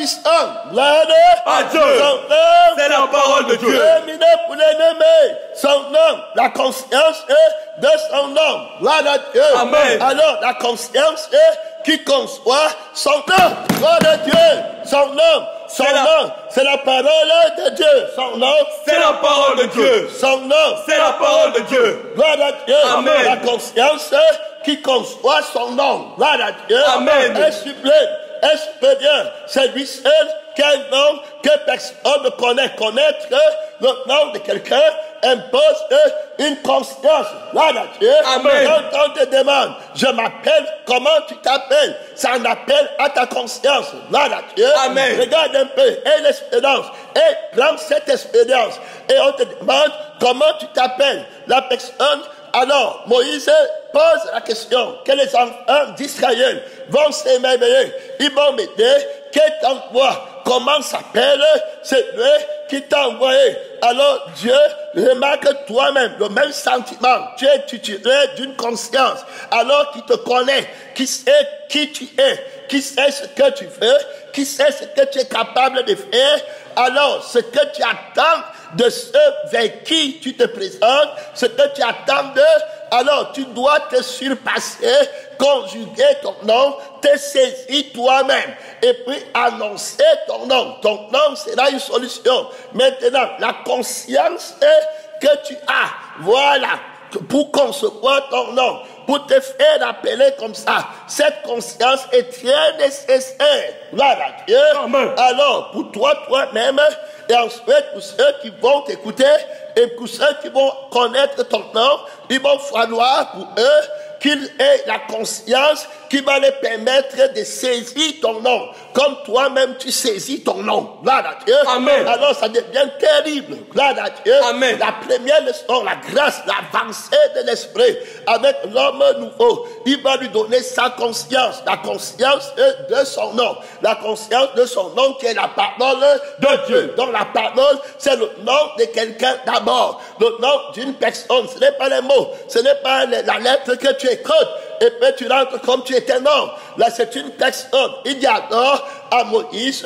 Fils 1, gloire à Dieu. Son nom, c'est la parole de Dieu. terminé pour l'ennemi. Son nom, la conscience est de son nom. Gloire à Dieu. Amen. Alors, la conscience est qui conçoit son nom. Gloire à Dieu. Son nom, c'est la parole de Dieu. Son nom, c'est la parole de Dieu. Son nom, c'est la parole de Dieu. Gloire à Dieu. Amen. La conscience qui conçoit son nom. Gloire à Dieu. Amen. Est sublime, est supérieur. C'est lui seul qui a un nom que personne ne connaît. Connaître le nom de quelqu'un impose une conscience. Gloire à Dieu. Amen. Quand on te demande, je m'appelle, comment tu t'appelles? Ça en appelle à ta conscience. Gloire à Dieu. Amen. Regarde un peu, et l'expérience. Et prends cette expérience. Et on te demande, comment tu t'appelles? La personne. Alors, Moïse pose la question que les enfants d'Israël vont s'émerveiller. Ils vont m'aider. Qui t'envoie? Comment s'appelle celui qui t'a envoyé? Alors, Dieu remarque toi-même le même sentiment. Tu es titulaire d'une conscience. Alors, qui te connaît, qui sait qui tu es, qui sait ce que tu veux, qui sait ce que tu es capable de faire. Alors, ce que tu attends de ceux vers qui tu te présentes, ce que tu attends d'eux, alors tu dois te surpasser, conjuguer ton nom, te saisir toi-même, et puis annoncer ton nom. Ton nom sera une solution. Maintenant, la conscience que tu as, voilà, pour concevoir ton nom, pour te faire appeler comme ça, cette conscience est très nécessaire. Voilà, Dieu. Amen. Alors, pour toi-même, et ensuite pour ceux qui vont t'écouter, et pour ceux qui vont connaître ton nom, il va falloir pour eux qu'ils aient la conscience qui va les permettre de saisir ton nom, comme toi-même tu saisis ton nom. Gloire à Dieu. Amen. Alors ça devient terrible. Gloire à Dieu. Amen. La première leçon, la grâce, l'avancée de l'esprit avec l'homme nouveau, il va lui donner sa conscience, la conscience de son nom, la conscience de son nom qui est la parole de Dieu. Donc la parole, c'est le nom de quelqu'un d'abord, le nom d'une personne. Ce n'est pas les mots, ce n'est pas la lettre que tu écoutes et puis tu rentres comme tu étais. Non, là c'est une personne. Il dit alors à Moïse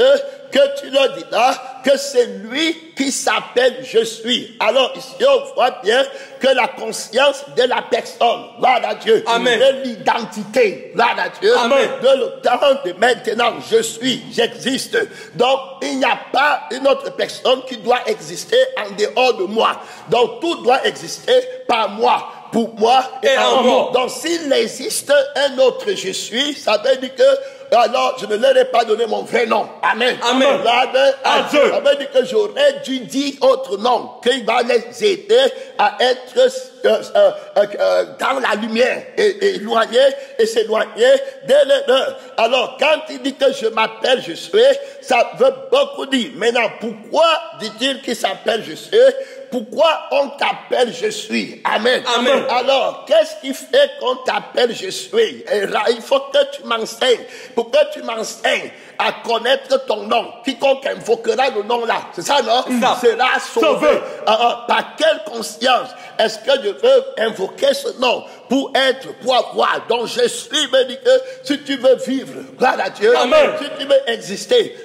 que tu leur diras que c'est lui qui s'appelle je suis. Alors ici on voit bien que la conscience de la personne, gloire à Dieu, Amen. de l'identité, gloire à Dieu, Amen. de le temps de maintenant, je suis, j'existe. Donc il n'y a pas une autre personne qui doit exister en dehors de moi. Donc tout doit exister par moi, pour moi et en moi. Donc s'il existe un autre je suis, ça veut dire que alors je ne leur ai pas donné mon vrai nom. Amen. Amen. À Dieu. Ça veut dire que j'aurais dû dire autre nom, qu'il va les aider à être dans la lumière, et éloigner et s'éloigner de l'erreur. Alors quand il dit que je m'appelle je suis, ça veut beaucoup dire. Maintenant, pourquoi dit-il qu'il s'appelle je suis? Pourquoi on t'appelle je suis? Amen. Amen. Alors, qu'est-ce qui fait qu'on t'appelle je suis? Et là, il faut que tu m'enseignes. Pour que tu m'enseignes à connaître ton nom. Quiconque invoquera le nom là, c'est ça, non? Ça. Sera sauvé. Par quelle conscience est-ce que je veux invoquer ce nom? Pour avoir. Donc je suis, me dit que si tu veux vivre, gloire à Dieu, Amen. si tu veux exister,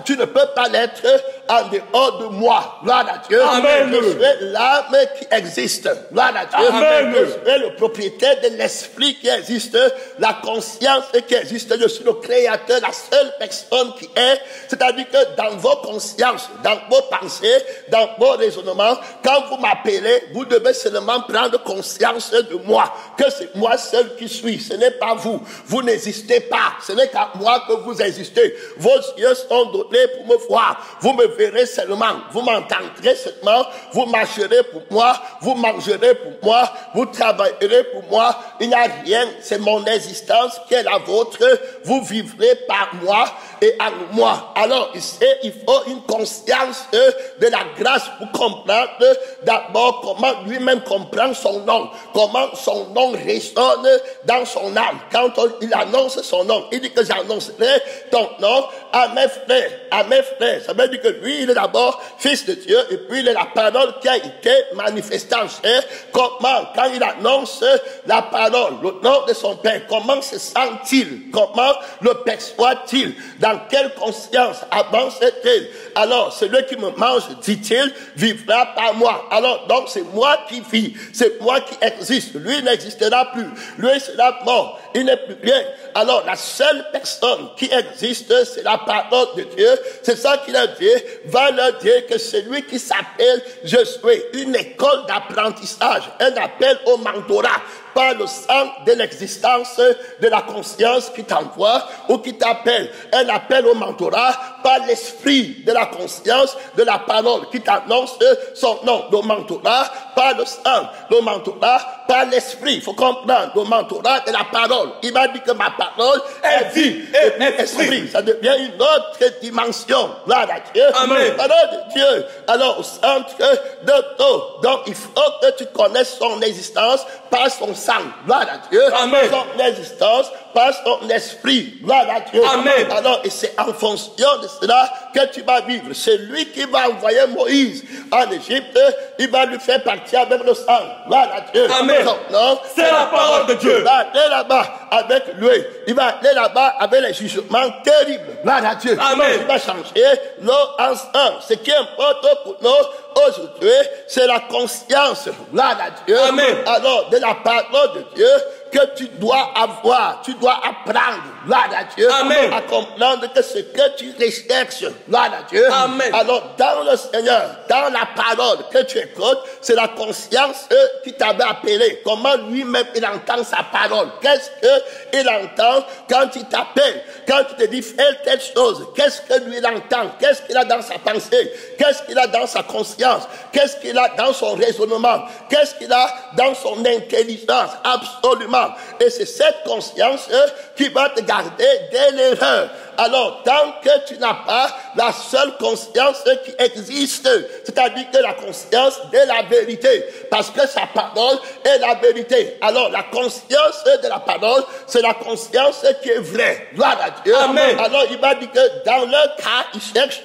tu ne peux pas l'être en dehors de moi. Gloire à Dieu. Amen. Je suis l'âme qui existe. Gloire à Dieu. Amen. Je suis le propriétaire de l'esprit qui existe, la conscience qui existe. Je suis le créateur, la seule personne qui est. C'est-à-dire que dans vos consciences, dans vos pensées, dans vos raisonnements, quand vous m'appelez, vous devez seulement prendre conscience de moi. Que c'est moi seul qui suis, ce n'est pas vous. Vous n'existez pas, ce n'est qu'à moi que vous existez. Vos yeux sont donnés pour me voir. Vous me verrez seulement, vous m'entendrez seulement, vous marcherez pour moi, vous mangerez pour moi, vous travaillerez pour moi. Il n'y a rien, c'est mon existence qui est la vôtre. Vous vivrez par moi et en moi. Alors ici, il faut une conscience de la grâce pour comprendre d'abord comment lui-même comprend son nom, comment son nom résonne dans son âme. Quand il annonce son nom, il dit que j'annoncerai ton nom à mes frères. À mes frères. Ça veut dire que lui, il est d'abord fils de Dieu, et puis il est la parole qui a été manifestée en chair. Comment, quand il annonce la parole, le nom de son Père, comment se sent-il? Comment le perçoit-il? Dans dans quelle conscience avance-t-il? Alors, celui qui me mange, dit-il, vivra par moi. Alors, donc, c'est moi qui vis, c'est moi qui existe. Lui n'existera plus. Lui sera mort. Il n'est plus rien. Alors, la seule personne qui existe, c'est la parole de Dieu. C'est ça qu'il a dit. Va leur dire que celui qui s'appelle Je suis, une école d'apprentissage, un appel au mentorat, par le sang de l'existence de la conscience qui t'envoie ou qui t'appelle. Un appel au mentorat par l'esprit de la conscience de la parole qui t'annonce son nom. Le mentorat par le sang, le mentorat par l'esprit. Il faut comprendre, le mentorat de la parole. Il m'a dit que ma parole est vie et esprit. Ça devient une autre dimension. Gloire à Dieu. Amen. Parole de Dieu. Alors au centre de tout. Donc il faut que tu connaisses son existence par son sang. Gloire à Dieu. Amen. Son existence par son esprit. Gloire à Dieu. Amen. Alors, et c'est en fonction de cela que tu vas vivre. C'est lui qui va envoyer Moïse en Égypte. Il va lui faire partir avec le sang. Gloire à Dieu. Amen. Non, C'est la parole de Dieu. Il va aller là-bas avec lui. Il va aller là-bas avec les jugements terribles. Gloire à Dieu. Amen. Il va changer l'eau en sang. Ce qui importe pour nous aujourd'hui, c'est la conscience. Gloire à Dieu. Amen. Alors, de la parole de Dieu que tu dois avoir, tu dois apprendre, gloire à Dieu, Amen. à comprendre que ce que tu recherches, gloire à Dieu. Amen. Alors, dans le Seigneur, dans la parole que tu écoutes, c'est la conscience qui t'avait appelé. Comment lui-même il entend sa parole? Qu'est-ce qu'il entend quand il t'appelle? Quand il te dit fais telle chose, qu'est-ce que lui il entend? Qu'est-ce qu'il a dans sa pensée? Qu'est-ce qu'il a dans sa conscience? Qu'est-ce qu'il a dans son raisonnement? Qu'est-ce qu'il a dans son intelligence? Absolument. Et c'est cette conscience qui va te garder de l'erreur. Alors, tant que tu n'as pas la seule conscience qui existe, c'est-à-dire que la conscience de la vérité, parce que sa parole est la vérité. Alors, la conscience de la parole, c'est la conscience qui est vraie. Gloire à Dieu. Amen. Alors, il va dire que dans leur cas, ils cherchent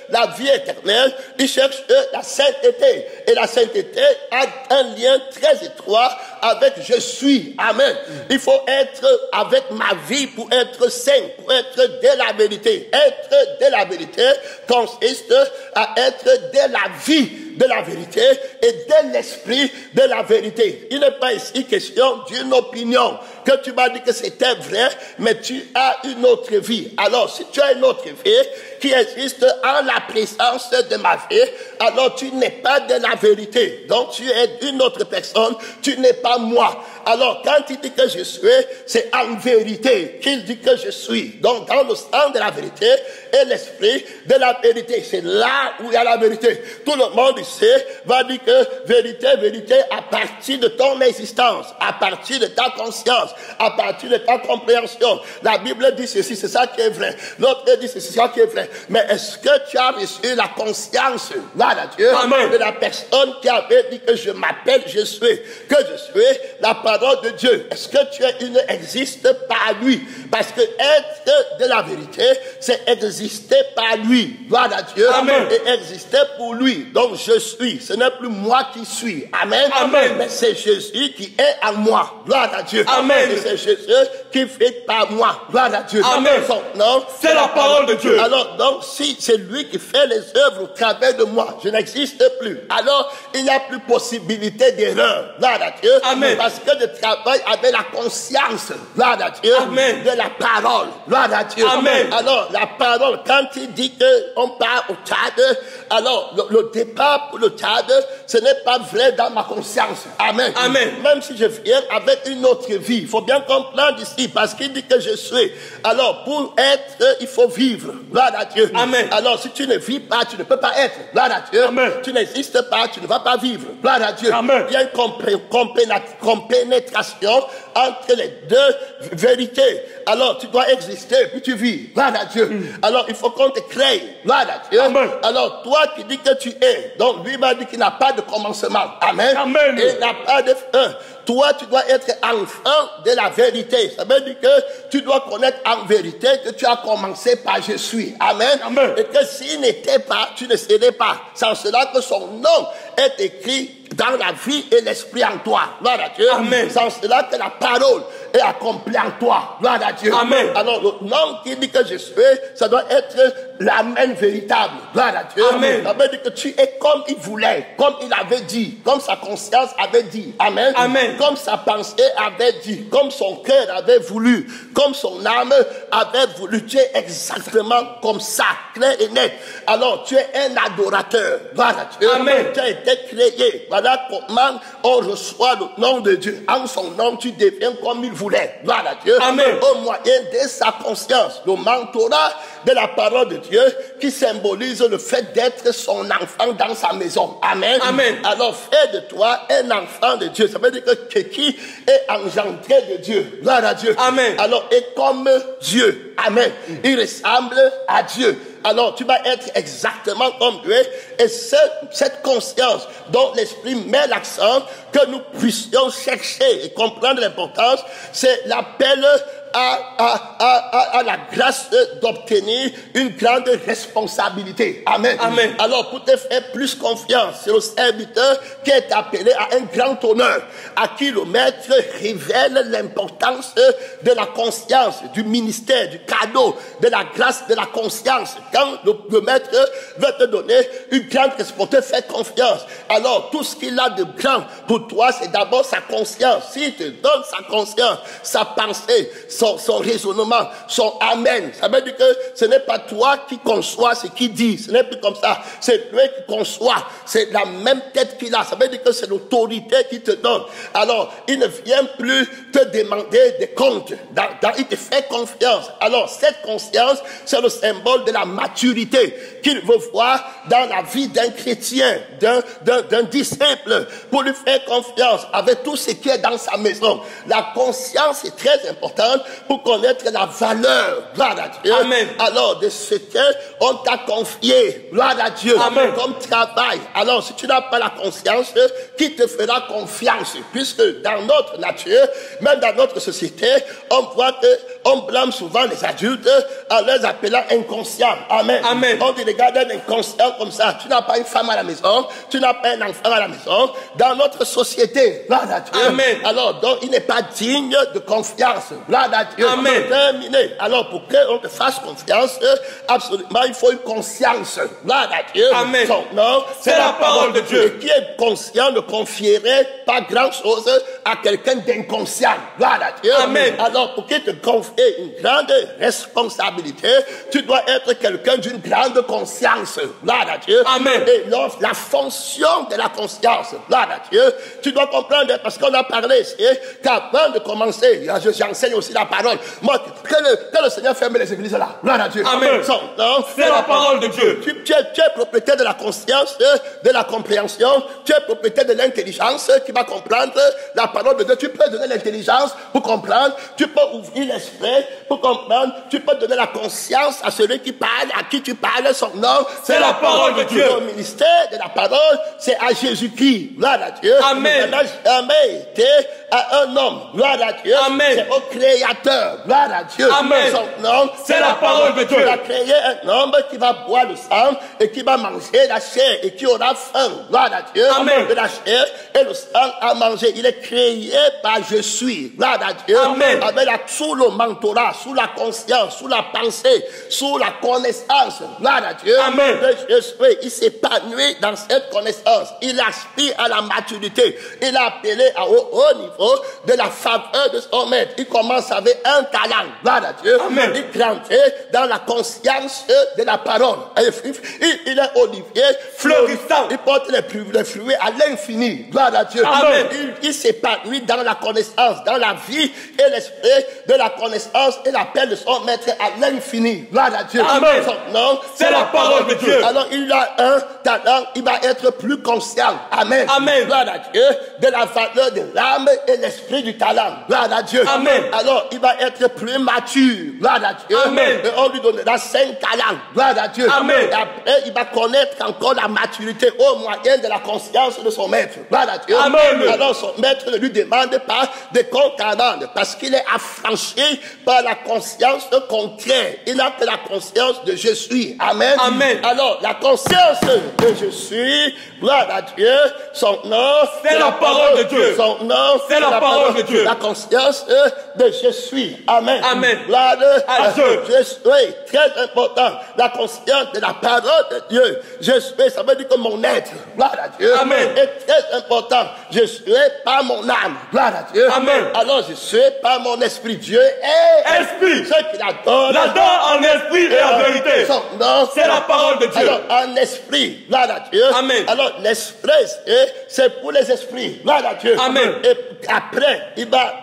la vie éternelle, ils cherchent la sainteté. Et la sainteté a un lien très étroit avec je suis. Amen. Il faut être avec ma vie pour être saint, pour être de la vérité. Être de la vérité consiste à être de la vie de la vérité et de l'esprit de la vérité. Il n'est pas ici question d'une opinion que tu m'as dit que c'était vrai, mais tu as une autre vie. Alors, si tu as une autre vie qui existe en la présence de ma vie, alors tu n'es pas de la vérité. Donc, tu es une autre personne, tu n'es pas moi. Alors, quand il dit que je suis, c'est en vérité qu'il dit que je suis. Donc, dans le sang de la vérité et l'esprit de la vérité, c'est là où il y a la vérité. Tout le monde ici va dire que vérité, vérité, à partir de ton existence, à partir de ta conscience, à partir de ta compréhension. La Bible dit ceci, c'est ça qui est vrai. L'autre dit ceci, c'est ça qui est vrai. Mais est-ce que tu as reçu la conscience, là, à Dieu, Amen. de la personne qui avait dit que je m'appelle, je suis, que je suis la parole de Dieu? Est-ce que tu es une existe par lui? Parce que être de la vérité, c'est exister par lui. Gloire à Dieu. Amen. Et exister pour lui. Donc je suis. Ce n'est plus moi qui suis. Amen. Amen. Mais c'est Jésus qui est en moi. Gloire à Dieu. Amen. Et c'est Jésus qui fait par moi. Gloire à Dieu. Amen. Son nom, C'est la parole de Dieu. Alors donc si c'est lui qui fait les œuvres au travers de moi, je n'existe plus. Alors il n'y a plus possibilité d'erreur. Gloire à Dieu. Amen. Parce que je travaille avec la conscience. Gloire à Dieu. Amen. De la parole. Gloire à Dieu. Amen. Alors la parole, quand il dit qu'on part au Tchad, alors le départ pour le Tchad, ce n'est pas vrai dans ma conscience. Amen. Amen. Même si je viens avec une autre vie, il faut bien comprendre ici, parce qu'il dit que je suis. Alors pour être, il faut vivre. Gloire à Dieu. Amen. Alors si tu ne vis pas, tu ne peux pas être. Gloire à Dieu. Amen. Tu n'existes pas, tu ne vas pas vivre. Gloire à Dieu. Amen. Il y a une compénétration entre les deux vérités. Alors tu dois exister, puis tu vis. Gloire à Dieu. Alors il faut qu'on te crée. Gloire à Dieu. Amen. Alors toi qui dis que tu es, donc lui m'a dit qu'il n'a pas de commencement. Amen. Amen. Et il n'a pas de fin. Toi, tu dois être enfant de la vérité. Ça veut dire que tu dois connaître en vérité que tu as commencé par je suis. Amen. Amen. Et que s'il n'était pas, tu ne serais pas. C'est en cela que son nom est écrit dans la vie et l'esprit en toi. Gloire à Dieu. Amen. C'est en cela que la parole est accompli en toi. Gloire à Dieu. Amen. Alors, le nom qui dit que je suis, ça doit être l'amen véritable. Gloire à Dieu. Amen. Ça veut dire que tu es comme il voulait, comme il avait dit, comme sa conscience avait dit. Amen. Amen. Comme sa pensée avait dit, comme son cœur avait voulu, comme son âme avait voulu. Tu es exactement comme ça, clair et net. Alors, tu es un adorateur. Gloire à Dieu. Amen. Tu as été créé. Voilà comment on reçoit le nom de Dieu. En son nom, tu deviens comme il voulait. Gloire à Dieu. Amen. Au moyen de sa conscience, le mentorat de la parole de Dieu qui symbolise le fait d'être son enfant dans sa maison. Amen. Amen. Alors, fais de toi un enfant de Dieu. Ça veut dire que qui est engendré de Dieu. Gloire à Dieu. Amen. Alors, est comme Dieu. Amen. Il ressemble à Dieu. Alors, tu vas être exactement comme Dieu. Et cette conscience dont l'Esprit met l'accent, que nous puissions chercher et comprendre l'importance, c'est l'appel à la grâce d'obtenir une grande responsabilité. Amen. Amen. Alors, pour te faire plus confiance, c'est le serviteur qui est appelé à un grand honneur, à qui le maître révèle l'importance de la conscience, du ministère, du cadeau, de la grâce, de la conscience. Quand le maître veut te donner une grande responsabilité, te faire confiance. Alors, tout ce qu'il a de grand pour toi, c'est d'abord sa conscience. S'il te donne sa conscience, sa pensée, son raisonnement, son amen. Ça veut dire que ce n'est pas toi qui conçois ce qu'il dit. Ce n'est plus comme ça. C'est lui qui conçoit. C'est la même tête qu'il a. Ça veut dire que c'est l'autorité qui te donne. Alors, il ne vient plus te demander des comptes. Il te fait confiance. Alors, cette conscience, c'est le symbole de la maturité qu'il veut voir dans la vie d'un chrétien, d'un disciple, pour lui faire confiance avec tout ce qui est dans sa maison. La conscience est très importante pour connaître la valeur, gloire à Dieu. Amen. Alors, de ce qu'on t'a confié, gloire à Dieu, Amen. comme travail. Alors, si tu n'as pas la conscience, qui te fera confiance? Puisque dans notre nature, même dans notre société, on voit qu'on blâme souvent les adultes en les appelant inconscients. Amen. Amen. On dit, regarde un inconscient comme ça. Tu n'as pas une femme à la maison, tu n'as pas un enfant à la maison. Dans notre société, gloire à Dieu. Amen. Alors, donc, il n'est pas digne de confiance. Gloire à Dieu. Amen. Terminé. Alors, pour qu'on te fasse confiance, absolument, il faut une conscience. Gloire à Dieu. Amen. Son nom, c'est la parole de Dieu. Et qui est conscient ne confierait pas grand chose à quelqu'un d'inconscient. Gloire à Dieu. Amen. Alors, pour qu'il te confie une grande responsabilité, tu dois être quelqu'un d'une grande conscience. Gloire à Dieu. Amen. Et la fonction de la conscience. Gloire à Dieu. Tu dois comprendre, parce qu'on a parlé, c'est qu'avant de commencer, j'enseigne aussi la parole. Moi, que le Seigneur ferme les églises là. Gloire à Dieu. Amen. C'est la parole de Dieu. Tu es propriétaire de la conscience, de la compréhension. Tu es propriétaire de l'intelligence qui va comprendre la parole de Dieu. Tu peux donner l'intelligence pour comprendre. Tu peux ouvrir l'esprit pour comprendre. Tu peux donner la conscience à celui qui parle, à qui tu parles. Son nom, c'est la parole de Dieu. Le ministère de la parole, c'est à Jésus-Christ. Gloire à Dieu. Amen. Il n'a jamais été à un homme. Gloire à Dieu. Amen. C'est au Créateur. Gloire à Dieu. Amen. Son nom, c'est la parole de Dieu. Il a créé un homme qui va boire le sang et qui va manger la chair et qui aura faim. Gloire à Dieu. Amen. De la chair et le sang à manger. Il est créé par je suis. Gloire à Dieu. Amen. Sous le mentorat, sous la conscience, sous la pensée, sous la connaissance. Gloire à Dieu. Amen. Je suis. Il s'épanouit dans cette connaissance. Il aspire à la maturité. Il a appelé à haut niveau de la faveur de son maître. Il commence avec un talent. Gloire à Dieu. Amen. Il grandit dans la conscience de la parole. Il est olivier Fleurissant. Il porte les fruits à l'infini. Gloire à Dieu. Amen. Il s'épanouit dans la connaissance, dans la vie et l'esprit de la connaissance et l'appel de son maître à l'infini. Gloire à Dieu. Amen. Son nom, c'est la parole de Dieu. Alors il a un talent, il va être plus conscient. Amen. Amen. Gloire à Dieu. De la valeur de l'âme et l'esprit du talent. Gloire à Dieu. Amen. Alors il va être plus mature. Gloire à Dieu. Amen. Et on lui donnera 5 talents. Gloire à Dieu. Amen. Et après, il va connaître encore la maturité au moyen de la conscience de son maître. Gloire à Dieu. Amen. Alors son maître le lui demande pas de compte à rendre, parce qu'il est affranchi par la conscience concrète. Il n'a que la conscience de je suis. Amen. Amen. Alors, la conscience de je suis, gloire à Dieu, son nom, c'est la parole de Dieu. Son nom, c'est la parole de Dieu. La conscience de je suis. Amen. Amen. Gloire à Dieu. Je suis, très important. La conscience de la parole de Dieu. Je suis, ça veut dire que mon être, gloire à Dieu, Amen. est très important. Je suis pas mon âme, gloire à Dieu. Amen. Alors je suis pas mon esprit. Dieu est esprit. Ce qu'il adore. L'adore en esprit et en vérité. Son nom, c'est la parole de Dieu. Alors en esprit, gloire à Dieu. Amen. Alors l'esprit, c'est pour les esprits, gloire à Dieu. Amen. Et après,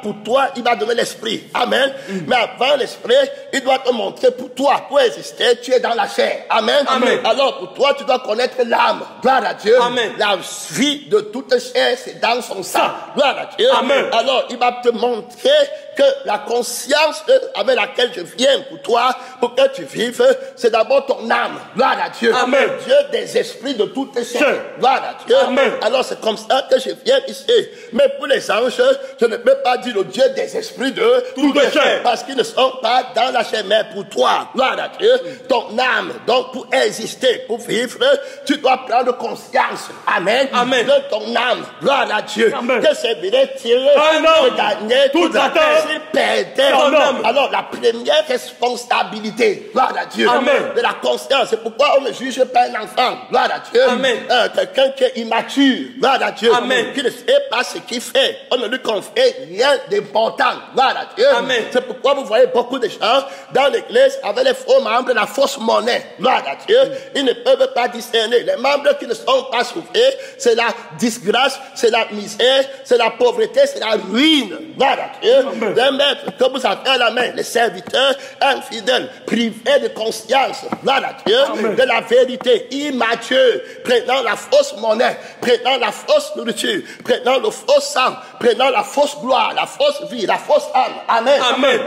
pour toi, il va donner l'esprit. Amen. Mais avant l'esprit, il doit te montrer pour toi, pour exister, tu es dans la chair. Amen. Amen. Alors pour toi, tu dois connaître l'âme. Gloire à Dieu. Amen. La vie de toute chair, c'est dans son sang. Gloire à Dieu. Amen. Alors il va te montrer que la conscience avec laquelle je viens pour toi, pour que tu vives, c'est d'abord ton âme. Gloire à Dieu. Amen. Dieu des esprits de toutes chair. Gloire à Dieu. Amen. Alors c'est comme ça que je viens ici. Mais pour les anges, je ne peux pas dire le Dieu des esprits de toute chair, parce qu'ils ne sont pas dans la chair. Mais pour toi, gloire à Dieu, ton âme, donc pour exister, pour vivre, tu dois prendre conscience. Amen. Amen. De ton âme. Gloire à Dieu. Amen. Que servirait-il un homme de gagner toute la terre s'il perdait son âme? Alors la première responsabilité, gloire à Dieu, Amen. de la conscience, c'est pourquoi on ne juge pas un enfant. Gloire à Dieu. Amen. Quelqu'un qui est immature, gloire à Dieu, Amen. qui ne sait pas ce qu'il fait, on ne lui confie rien d'important. Gloire à Dieu. Amen. C'est pourquoi vous voyez beaucoup de gens dans l'église avec les faux membres, la fausse monnaie. Gloire à Dieu. Ils ne peuvent pas discerner. Les membres qui ne sont pas sauvés, c'est la disgrâce, c'est la misère, c'est la pauvreté, c'est la ruine. Gloire à Dieu. D'un maître que vous avez à la main, les serviteurs infidèles, privés de conscience. Gloire à Dieu. De la vérité, immature, prenant la fausse monnaie, prenant la fausse nourriture, prenant le faux sang, prenant la fausse gloire, la fausse vie, la fausse âme. Amen. Amen.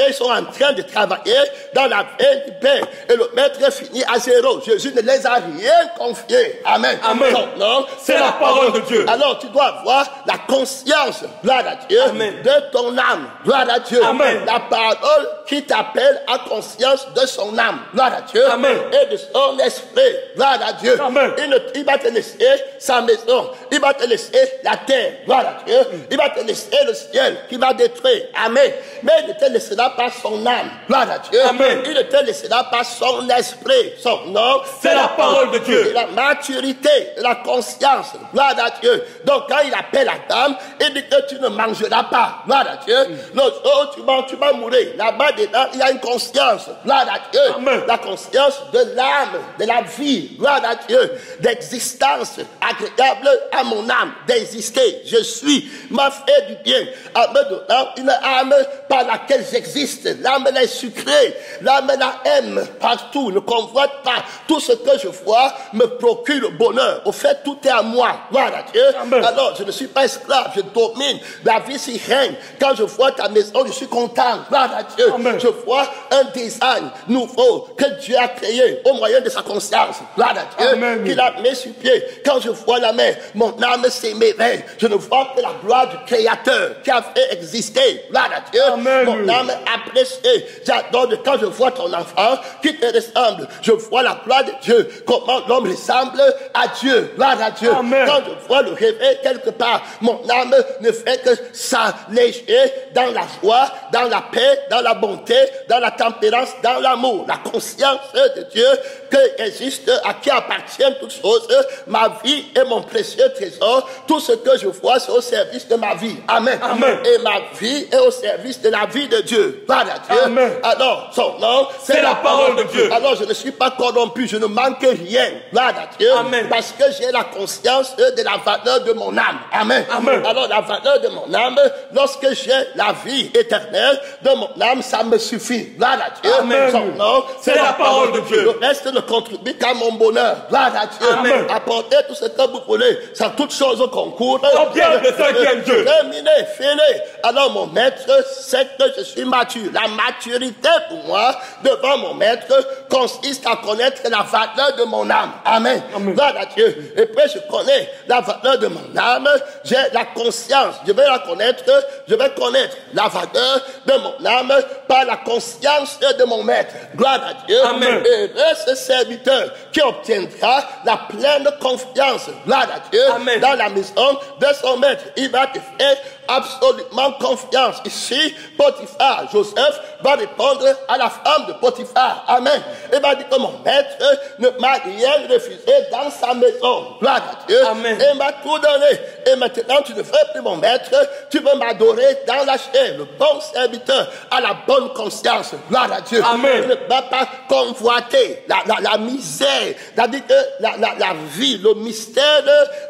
Ils sont en train de travailler dans la veine du Père et le maître finit à zéro. Jésus ne les a rien confiés. Amen. Amen. Donc, non, c'est la parole de Dieu. Alors tu dois avoir la conscience, gloire à Dieu, Amen. de ton âme. Gloire à Dieu. Amen. La parole qui t'appelle à conscience de son âme. Gloire à Dieu. Amen. Et de son esprit. Gloire à Dieu. Amen. Il va te laisser sa maison. Il va te laisser la terre. Gloire à Dieu. Il va te laisser le ciel qui va détruire. Amen. Mais il ne te laissera pas son âme. Gloire à Dieu. Amen. Il ne te laissera pas son esprit. Son nom. C'est la parole de Dieu. Et la maturité, la conscience. Gloire à Dieu. Donc quand il appelle Adam, il dit que tu ne mangeras pas. Gloire à Dieu. L'autre jour, tu vas mourir. Là-bas dedans, il y a une conscience. Gloire à Dieu. Amen. La conscience de l'âme, de la vie. Gloire à Dieu. D'existence agréable à mon âme. D'exister. Je suis. M'a fait du bien. En me donnant une âme par laquelle j'existe. L'âme elle est sucrée. L'âme la aime partout. Ne convoite pas. Tout ce que je vois me procure le bonheur. Au fait, tout est à moi. Gloire à Dieu. Amen. Alors, je ne suis pas esclave. Je domine. La vie s'y règne. Quand je vois ta maison, je suis content. Gloire à Dieu. Amen. Je vois un design nouveau que Dieu a créé au moyen de sa conscience. Gloire à Dieu. Amen. Qu'il a mis sur pied. Quand je vois la mer, mon âme s'émerveille. Je ne vois que la gloire du Créateur qui a fait exister. Gloire à Dieu. Amen. Mon âme apprécie. J'adore quand je vois ton enfant qui te ressemble. Je vois la gloire de Dieu. Comment l'homme ressemble à Dieu. Gloire à Dieu. Amen. Quand je vois le réveil quelque part, mon âme ne fait que s'alléger dans la joie, dans la paix, dans la bonté, dans la tempérance, dans l'amour. La conscience de Dieu que existe, à qui appartiennent toutes choses. Ma vie est mon précieux trésor. Tout ce que je vois, c'est au service de ma vie. Amen. Amen. Et ma vie est au service de la vie de Dieu. Gloire à Dieu. Amen. Alors, son nom, c'est la parole de Dieu. Alors, je ne suis pas corrompu. Je ne manque rien. Gloire à Dieu. Amen. Parce que j'ai la conscience de la valeur de mon âme. Amen. Amen. Alors, la valeur de mon âme, lorsque j'ai la vie éternelle de mon âme, ça me suffit. Gloire à Dieu. Amen. Son nom, c'est la parole de Dieu. Le reste ne contribue qu'à mon bonheur. Gloire à Dieu. Amen. Apportez tout ce que vous voulez. Sans toute chose au concours. Au bien de ceux qui j'aime Dieu. Terminé, fini. Alors mon maître sait que je suis mature. La maturité pour moi, devant mon maître, consiste à connaître la valeur de mon âme. Amen. Gloire à Dieu. Et puis je connais la valeur de mon âme. J'ai la conscience. Je vais la connaître. Je vais connaître la valeur de mon âme par la conscience de mon maître. Gloire à Dieu. Amen. Et ce serviteur qui obtiendra la pleine confiance. Gloire à Dieu. Amen. Dans la maison de son maître. Il va te faire absolument confiance. Ici, Potiphar, Joseph va répondre à la femme de Potiphar. Amen. Il va dire que mon maître ne m'a rien refusé dans sa maison. Gloire à Dieu. Amen. Il m'a tout donné. Et maintenant, tu ne veux plus mon maître. Tu veux m'adorer dans la chair. Le bon serviteur a la bonne conscience. Gloire à Dieu. Amen. Il ne va pas convoiter la misère. C'est-à-dire que la vie, le mystère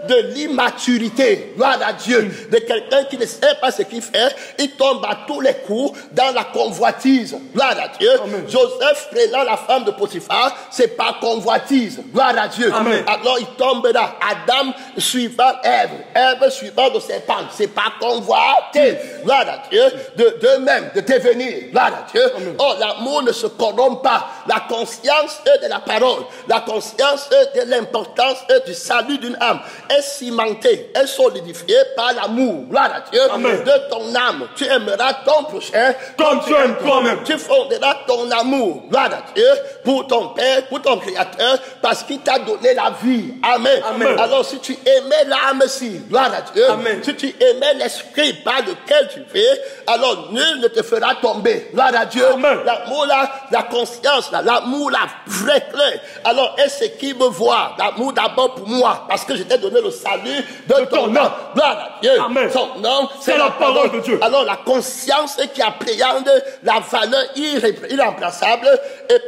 de l'immaturité. Gloire à Dieu. De quelqu'un qui ne sait pas ce qu'il fait. Il tombe à tous les coups dans la convoitise. Gloire à Dieu. Amen. Joseph prenant la femme de Potiphar, c'est pas convoitise. Gloire à Dieu. Amen. Alors il tombe là. Adam suivant Ève. Ève suivant le serpent. C'est pas convoité. Gloire à Dieu. D'eux-mêmes, de devenir. Gloire à Dieu. Oh, l'amour ne se corrompt pas. La conscience de la parole, la conscience de l'importance du salut d'une âme est cimentée, est solidifiée par l'amour. Gloire à Dieu. Amen. De ton âme, tu aimeras ton prochain Comme tu aimes toi-même. Tu fonderas ton amour, gloire à Dieu, pour ton Père, pour ton Créateur, parce qu'il t'a donné la vie. Amen. Amen. Alors si tu aimais l'âme-ci, gloire à Dieu, Amen. si tu aimais l'esprit par lequel tu vis, alors nul ne te fera tomber. Gloire à Dieu. Amen. L'amour là, la conscience là, l'amour là, vrai clair. Alors est-ce qu'il me voit? L'amour d'abord pour moi, parce que je t'ai donné le salut de ton nom. Gloire à Dieu. Amen. Son nom, C'est la parole de Dieu. Alors la conscience qui appréhende la valeur irremplaçable et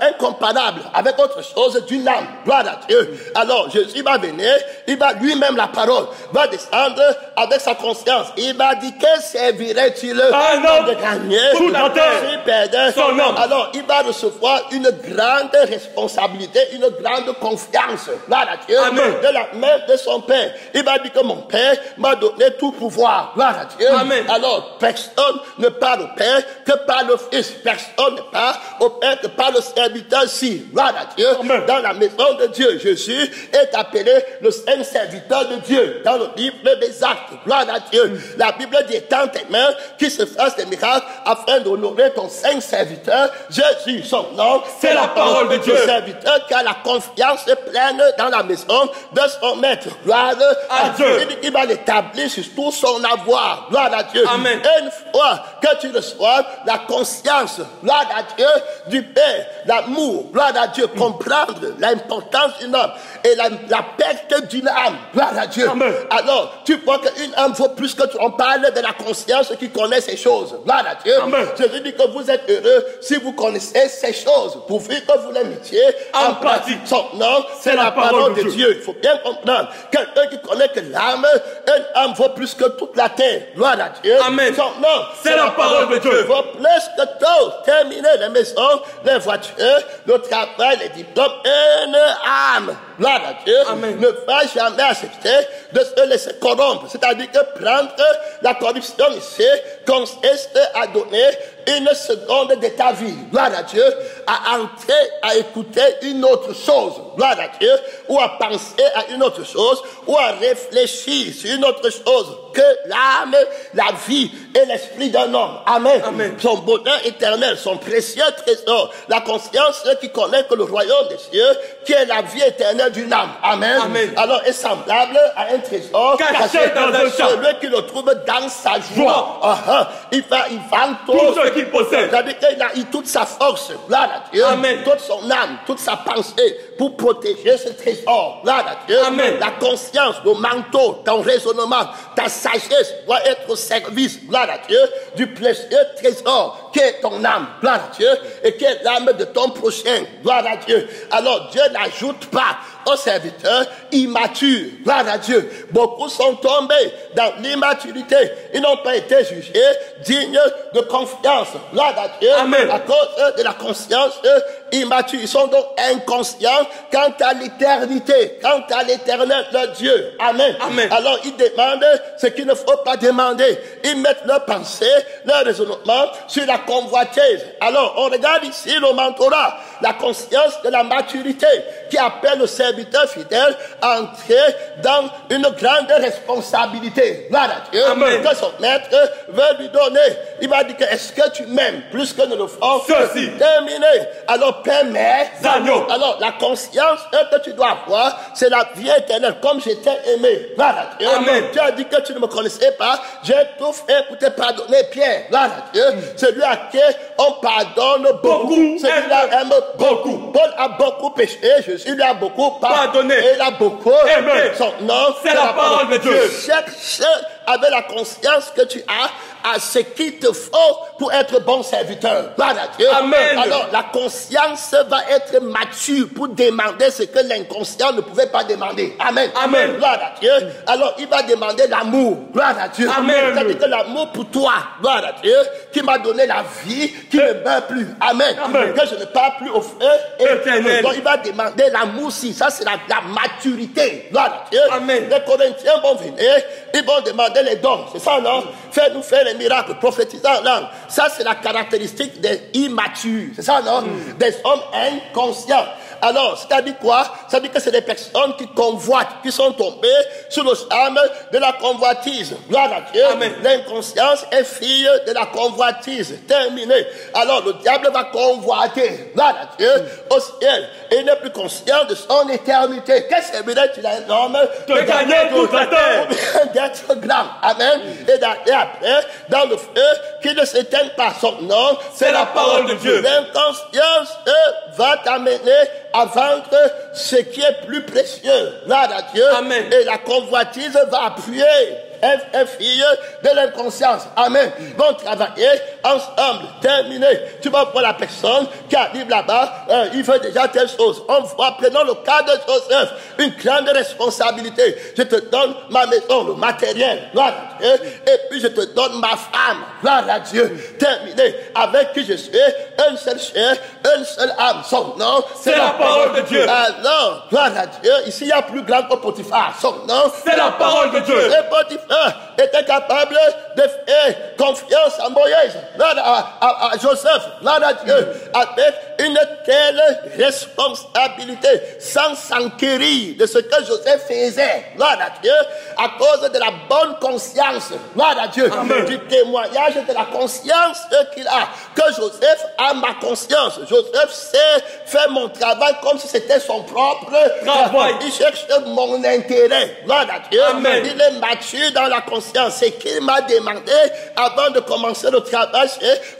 incomparable avec autre chose d'une âme. Gloire à Dieu. Alors Jésus va venir, il va lui-même, la parole, va descendre avec sa conscience. Il va dire, que servirait-il Un homme de gagner toute la terre, s'il perdait son âme? Alors il va recevoir une grande responsabilité, une grande confiance. Gloire à Dieu. Amen. De la main de son Père. Il va dire que mon Père m'a donné tout pouvoir. Gloire à Dieu. Amen. Alors, personne ne parle au Père que par le Fils. Personne ne parle au Père que par le serviteur-ci. Gloire à Dieu. Amen. Dans la maison de Dieu, Jésus est appelé le saint serviteur de Dieu. Dans le livre des Actes. Gloire à Dieu. La Bible dit, étends tes mains, qu'il se fasse des miracles afin d'honorer ton saint serviteur. Jésus, son nom, c'est la parole de Dieu. Le serviteur qui a la confiance pleine dans la maison de son maître. Gloire à Dieu. Il dit qu'il va l'établir sur tout son avoir. Gloire à Dieu. Amen. Et une fois que tu reçois la conscience, gloire à Dieu, du Père, l'amour, gloire à Dieu, comprendre l'importance d'une âme et la perte d'une âme, gloire à Dieu. Amen. Alors, tu vois qu'une âme vaut plus que on parle de la conscience qui connaît ces choses. Gloire à Dieu. Amen. Jésus dit que vous êtes heureux si vous connaissez ces choses, pourvu que vous les mettiez en pratique. Son nom, c'est la parole de Dieu. Il faut bien comprendre. Quelqu'un qui connaît que l'âme, une âme vaut plus que toute la terre. Gloire à Dieu. Amen. Son nom, c'est la parole de Dieu. Vaut plus que tout. Terminer les maisons, les voitures, le travail, les diplômes, une âme. Gloire à Dieu. Amen. Ne va jamais accepter de se laisser corrompre. C'est-à-dire que prendre la corruption ici consiste à donner une seconde de ta vie, gloire à Dieu, à entrer, à écouter une autre chose, gloire à Dieu, ou à penser à une autre chose, ou à réfléchir sur une autre chose que l'âme, la vie et l'esprit d'un homme. Amen. Amen. Son bonheur éternel, son précieux trésor, la conscience qui connaît que le royaume des cieux, qui est la vie éternelle d'une âme. Amen. Amen. Alors est semblable à un trésor caché dans un champ. Celui qui le trouve dans sa joie. Il vend tout ce qu'il possède. C'est-à-dire qu'il a eu toute sa force, gloire à Dieu, Amen. toute son âme, toute sa pensée pour protéger ce trésor, gloire à Dieu. Amen. La conscience, le manteau, ton raisonnement, ta sagesse doit être au service, gloire à Dieu, du précieux trésor qui est ton âme, gloire à Dieu, et qui est l'âme de ton prochain, gloire à Dieu. Alors Dieu n'ajoute pas aux serviteurs immatures, gloire à Dieu. Beaucoup sont tombés dans l'immaturité. Ils n'ont pas été jugés dignes de confiance, gloire à Dieu. Amen. À cause de la conscience immature. Ils sont donc inconscients quant à l'éternité, quant à l'éternel de Dieu. Amen. Amen. Alors ils demandent ce qu'il ne faut pas demander. Ils mettent leur pensée, leur raisonnement sur la convoitise. Alors on regarde ici le mentorat, la conscience de la maturité qui appelle le serviteur fidèle à entrer dans une grande responsabilité. Gloire à Dieu. Amen. Que son maître veut lui donner. Il va dire que est-ce que tu m'aimes plus que nous le faisons? Ceci. Terminé. Alors permets. Agneaux. Alors la conscience que tu dois avoir, c'est la vie éternelle, comme je t'ai aimé. Gloire à Dieu. Amen. Tu as dit que tu ne me connaissais pas. J'ai tout fait pour te pardonner, Pierre. Gloire à Dieu. Celui à qui on pardonne beaucoup. Celui-là aime beaucoup. Paul a beaucoup péché. Jésus lui a beaucoup pardonné. Et il a beaucoup aimé. Son nom, C'est la parole de Dieu. Cherche avec la conscience que tu as à ce qu'il te faut pour être bon serviteur. Gloire à Dieu. Amen. Alors la conscience va être mature pour demander ce que l'inconscient ne pouvait pas demander. Amen. Amen. Gloire à Dieu. Alors il va demander l'amour. Gloire à Dieu. Amen. C'est-à-dire que l'amour pour toi, gloire à Dieu, qui m'a donné la vie, qui ne meurt plus. Amen. Amen. Que je ne parle plus au feu Éternel. Donc il va demander l'amour aussi. Ça c'est la maturité. Gloire à Dieu. Amen. Les Corinthiens vont venir, ils vont demander les dons. C'est ça, non? Fais-nous faire les miracles, prophétiser en langue. Ça c'est la caractéristique des immatures. C'est ça, non? Des hommes inconscients. Alors, c'est-à-dire quoi? C'est-à-dire que c'est des personnes qui convoitent, qui sont tombées sous le charme de la convoitise. Gloire à Dieu. Amen. L'inconscience est fille de la convoitise. Terminé. Alors, le diable va convoiter, gloire à Dieu, au ciel. Et il n'est plus conscient de son éternité. Qu'est-ce que tu as un homme De gagner toute la terre. d'être grand. Amen. Et après, dans le feu, qui ne s'éteigne pas. Son nom, C'est la parole de Dieu. L'inconscience va t'amener à vendre ce qui est plus précieux. Gloire à Dieu. Amen. Et la convoitise va appuyer un fille de l'inconscience. Amen. Vont travailler ensemble. Terminé. Tu vas voir la personne qui arrive là-bas, il veut déjà telle chose. On voit, prenons le cas de Joseph, une grande responsabilité. Je te donne ma maison, le matériel. Gloire à Dieu. Et puis je te donne ma femme. Gloire à Dieu. Terminé. Avec qui je suis un seul chair, une seule âme. Son nom, C'est la parole de Dieu. Alors, gloire à Dieu. Ici, il y a plus grand que Potiphar. Son nom, C'est la parole de Dieu. et Potiphar était capable de faire confiance à Moïse, à Joseph, gloire à Dieu, avec une telle responsabilité, sans s'enquérir de ce que Joseph faisait, gloire à Dieu, à cause de la bonne conscience, gloire à Dieu, Amen. du témoignage de la conscience qu'il a, que Joseph a ma conscience. Joseph sait faire mon travail comme si c'était son propre Travail. Il cherche mon intérêt, gloire à Dieu. Amen. Il est mature dans la conscience. C'est qu'il m'a demandé avant de commencer le travail.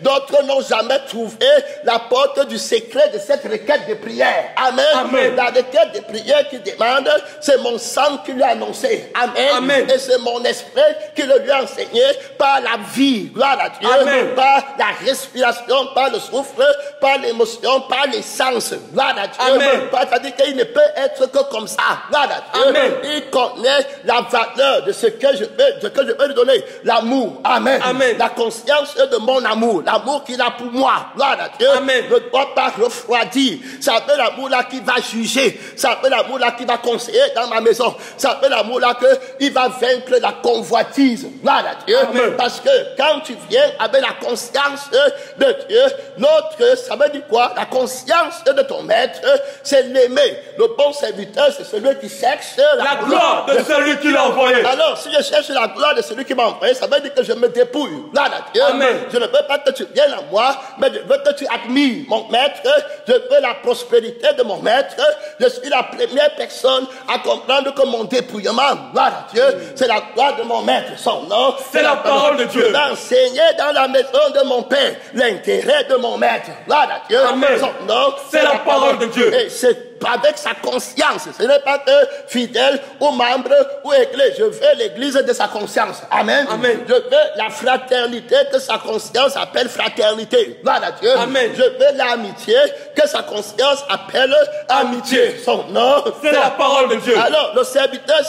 D'autres n'ont jamais trouvé la porte du secret de cette requête de prière. Amen. Amen. La requête de prière qu'il demande, c'est mon sang qui lui a annoncé. Amen. Amen. Et c'est mon esprit qui le lui a enseigné par la vie. Gloire à Dieu. Amen. Par la respiration, par le souffle, par l'émotion, par les sens. Gloire à Dieu. Amen. C'est-à-dire qu'il ne peut être que comme ça. Gloire à Dieu. Amen. Il connaît la valeur de ce que je peux lui donner. L'amour. Amen. Amen. La conscience de mon amour. L'amour qu'il a pour moi. Gloire à Dieu. Amen. Ne doit pas refroidir. C'est un peu l'amour là qui va juger. C'est un peu l'amour là qui va conseiller dans ma maison. C'est un peu l'amour là qu'il va vaincre la convoitise. Gloire à Dieu. Amen. Parce que quand tu viens avec la conscience de Dieu, l'autre, ça veut dire quoi? La conscience de ton maître, c'est l'aimer. Le bon serviteur, c'est celui qui cherche La gloire de celui qui l'a envoyé. Alors, si je cherche la gloire de celui qui m'a envoyé, ça veut dire que je me dépouille. Gloire à Dieu. Amen. Je ne veux pas que tu viennes à moi, mais je veux que tu admires mon maître. Je veux la prospérité de mon maître. Je suis la première personne à comprendre que mon dépouillement, gloire à Dieu, c'est la gloire de mon maître. Son nom, C'est la parole de Dieu. Je vais enseigner dans la maison de mon père l'intérêt de mon maître. Gloire à Dieu. Amen. Son nom, C'est la parole de Dieu. Et c'est avec sa conscience. Ce n'est pas que fidèle ou membre ou église. Je veux l'église de sa conscience. Amen. Amen. Je veux la fraternité que sa conscience appelle fraternité. Gloire à Dieu. Amen. Je veux l'amitié que sa conscience appelle amitié. Son nom, C'est la parole de Dieu. Alors, le serviteur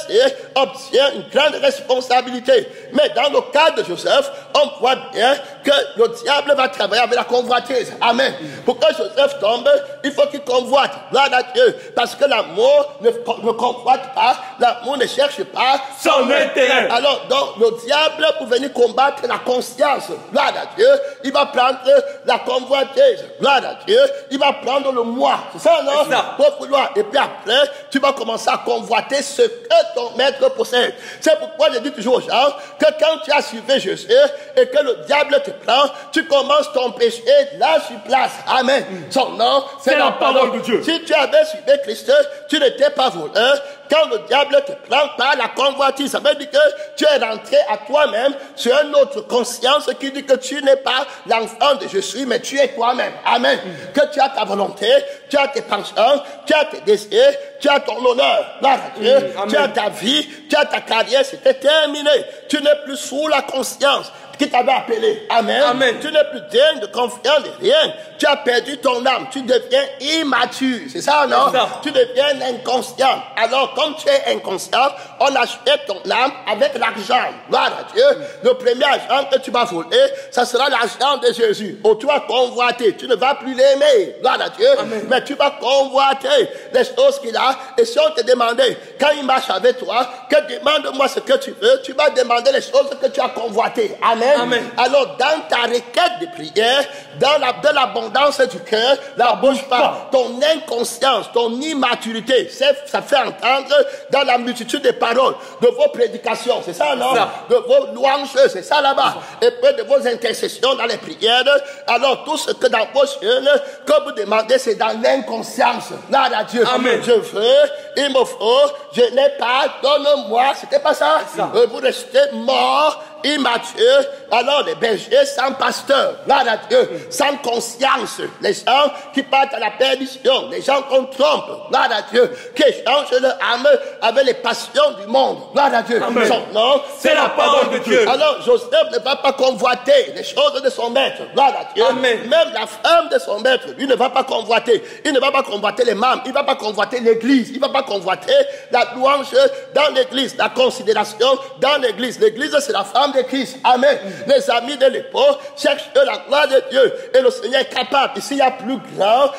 obtient une grande responsabilité. Mais dans le cas de Joseph, on voit bien que le diable va travailler avec la convoitise. Amen. Pour que Joseph tombe, il faut qu'il convoite. Gloire à Dieu. Parce que l'amour ne convoite pas, l'amour ne cherche pas Son intérêt. Alors, donc, le diable, pour venir combattre la conscience, gloire à Dieu, il va prendre la convoitise. Gloire à Dieu, il va prendre le moi. C'est ça, non? C'est ça. Pour vouloir. Et puis après, tu vas commencer à convoiter ce que ton maître possède. C'est pourquoi je dis toujours aux gens que quand tu as suivi Jésus et que le diable te prend, tu commences ton péché là sur place. Amen. Son nom, C'est la parole de Dieu. Si tu avais suivi Christ, tu n'étais pas voleur. Quand le diable te prend par la convoitise, ça veut dire que tu es rentré à toi-même sur une autre conscience qui dit que tu n'es pas l'enfant de Jésus, mais tu es toi-même. Amen. Que tu as ta volonté, tu as tes penchants, tu as tes désirs, tu as ton honneur. Gloire à Dieu. Tu as ta vie, tu as ta carrière, c'était terminé. Tu n'es plus sous la conscience qui t'avait appelé. Amen. Amen. Tu n'es plus digne de confiance de rien. Tu as perdu ton âme. Tu deviens immature. C'est ça, non? C'est ça. Tu deviens inconscient. Alors, comme tu es inconscient, on achète ton âme avec l'argent. Gloire à Dieu. Le premier argent que tu vas voler, ça sera l'argent de Jésus. Oh, tu vas convoiter. Tu ne vas plus l'aimer. Gloire à Dieu. Amen. Mais tu vas convoiter les choses qu'il a. Et si on te demandait, quand il marche avec toi, que demande-moi ce que tu veux, tu vas demander les choses que tu as convoitées. Amen. Amen. Alors, dans ta requête de prière, de l'abondance du cœur, la bouche parle. Ton inconscience, ton immaturité, ça fait entendre dans la multitude des paroles de vos prédications. C'est ça, non? Ça. De vos louanges, c'est ça là-bas. Et puis de vos intercessions dans les prières. Alors, tout ce que dans vos yeux, que vous demandez, c'est dans l'inconscience. Là, à Dieu. Amen. Je veux, il me faut, je n'ai pas, donne-moi. C'était pas ça? Ça. Vous restez mort, immature. Alors, les bergers sans pasteur, là, à Dieu, sans conscience, les gens qui partent à la perdition, les gens qu'on trompe, là, à Dieu, qui échangent leur âme avec les passions du monde, là, à Dieu. Amen. Son nom, C'est la parole de Dieu. Alors, Joseph ne va pas convoiter les choses de son maître, là, à Dieu. Amen. Même la femme de son maître, lui ne va pas convoiter. Il ne va pas convoiter les membres, il ne va pas convoiter l'église, il ne va pas convoiter la louange dans l'église, la considération dans l'église. L'église, c'est la femme de Christ. Amen. Les amis de l'époque cherchent la gloire de Dieu. Et le Seigneur est capable. Ici, il y a plus grand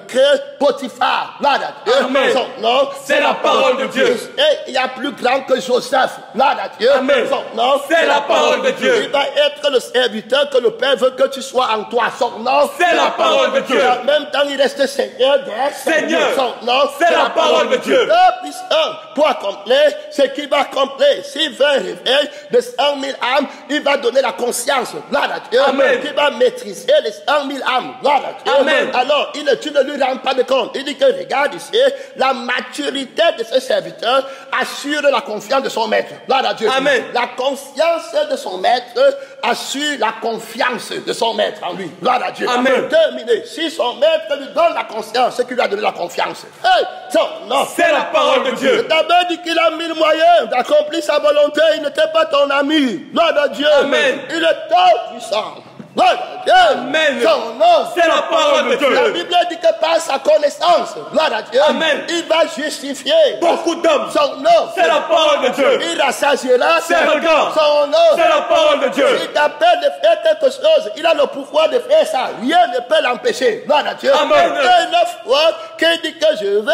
que Potiphar. Gloire à Dieu. Amen. Son nom, C'est la parole de Dieu. Et il y a plus grand que Joseph. Gloire à Dieu. Amen. Son nom, C'est la parole de Dieu. Il va être le serviteur que le Père veut que tu sois en toi. Son nom, C'est la parole de Dieu. En même temps, il reste Seigneur des Seigneur. Son nom, C'est la parole de Dieu. Le puissant pour accomplir ce qu'il va accomplir. S'il veut un réveil de 100 000 âmes, il va donner la conscience. Gloire à Dieu. Amen. Il va maîtriser les 100 000 âmes. Gloire à Dieu. Amen. Alors, tu ne lui rends pas de compte. Il dit que, regarde ici, la maturité de ce serviteur assure la confiance de son maître. Gloire à Dieu. Amen. La conscience de son maître assure la confiance de son maître en lui. Gloire à Dieu. Amen. Terminé. Si son maître lui donne la conscience, c'est qu'il lui a donné la confiance. Hey, son nom. C'est la parole de Dieu. D'abord dit qu'il a mis le moyen d'accomplir sa volonté. Il n'était pas ton ami. Gloire à Dieu. Amen. Il est tout puissant. Gloire à Dieu. Amen. Son nom. C'est la parole de Dieu. La Bible dit que par sa connaissance, gloire à Dieu, Amen. il va justifier Beaucoup d'hommes. son nom. C'est la parole de Dieu. Il rassasiera C'est le gars. son nom. C'est la parole de Dieu. Il t'appelle de faire quelque chose. Il a le pouvoir de faire ça. Rien ne peut l'empêcher. Gloire à Dieu. Amen. Et une fois qu'il dit que je veux,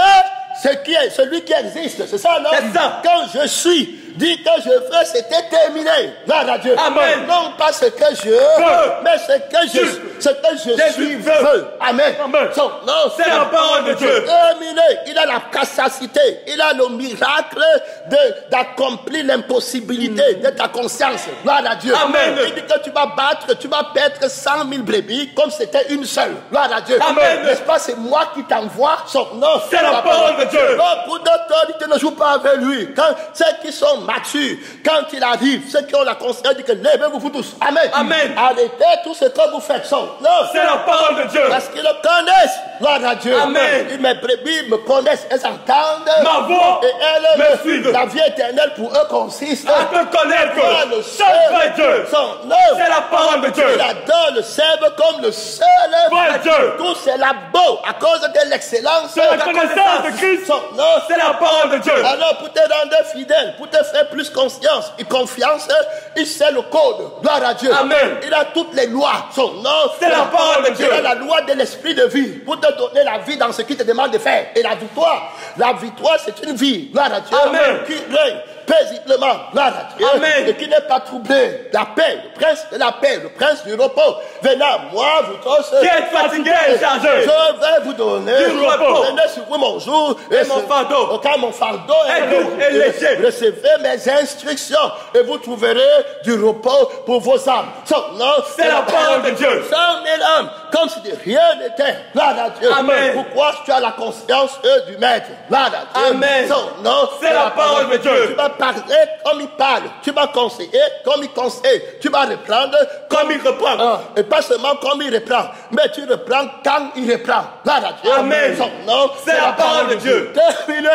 celui qui existe. C'est ça, non? C'est ça. Quand je suis, dit que je veux, c'était terminé. Gloire à Dieu. Amen. Non pas ce que je veux, mais ce que je suis veux. Amen. Amen. Son nom, C'est la parole de Dieu. terminé. Il a la capacité, il a le miracle d'accomplir l'impossibilité de ta conscience. Gloire à Dieu. Amen. Il dit que tu vas perdre 100 000 brebis comme c'était une seule. Gloire à Dieu. Amen. N'est-ce pas, c'est moi qui t'envoie son nom. C'est la parole de Dieu. Beaucoup d'autorité ne jouent pas avec lui. Quand ceux qui sont matures, quand il arrive, ceux qui ont la conscience disent que levez-vous vous tous. Amen. Amen. Arrêtez tout ce que vous faites. Son nom. C'est la parole de Dieu. Parce qu'ils le connaissent. Gloire à Dieu. Amen. Mes brebis me connaissent, elles entendent. Ma voix et elles me suivent. La vie éternelle pour eux consiste à te connaître. le Seul vrai Dieu. Son œuvre. C'est la parole de Dieu. Il adore le serve comme le seul vrai Dieu. Tout c'est la beau à cause de l'excellence. C'est la connaissance de Christ. Son œuvre. C'est la parole de Dieu. Alors pour te rendre fidèle, pour te faire plus conscience et confiance, il sait le code. Gloire à Dieu. Amen. Il a toutes les lois. Son nom, c'est la parole de Dieu. Il a la loi de l'esprit de vie pour te donner la vie dans ce qu'il te demande de faire. Et la victoire, c'est une vie. Gloire à Dieu. Amen. Qui règne paisiblement. Gloire à Dieu. Amen. Et qui n'est pas troublé. La paix, le prince de la paix, le prince du repos. Venez à moi, vous tous. Qui êtes fatigués et chargés. Je vais vous donner du repos. Venez sur vous mon jour. Et mon fardeau. Car mon fardeau est doux et léger. Recevez mes instructions et vous trouverez du repos pour vos âmes. Son nom, c'est la parole de Dieu. Son âme, comme si de rien n'était. Gloire à Dieu. Amen. Pourquoi tu as la conscience du maître? Gloire à Dieu. Amen. Son nom, c'est la parole de Dieu. Tu vas parler comme il parle. Tu vas conseiller comme il conseille. Tu vas reprendre comme il reprend. Et pas seulement comme il reprend, mais tu reprends quand il reprend. Gloire à Dieu. Amen. Son nom, c'est la parole de Dieu. Terminé.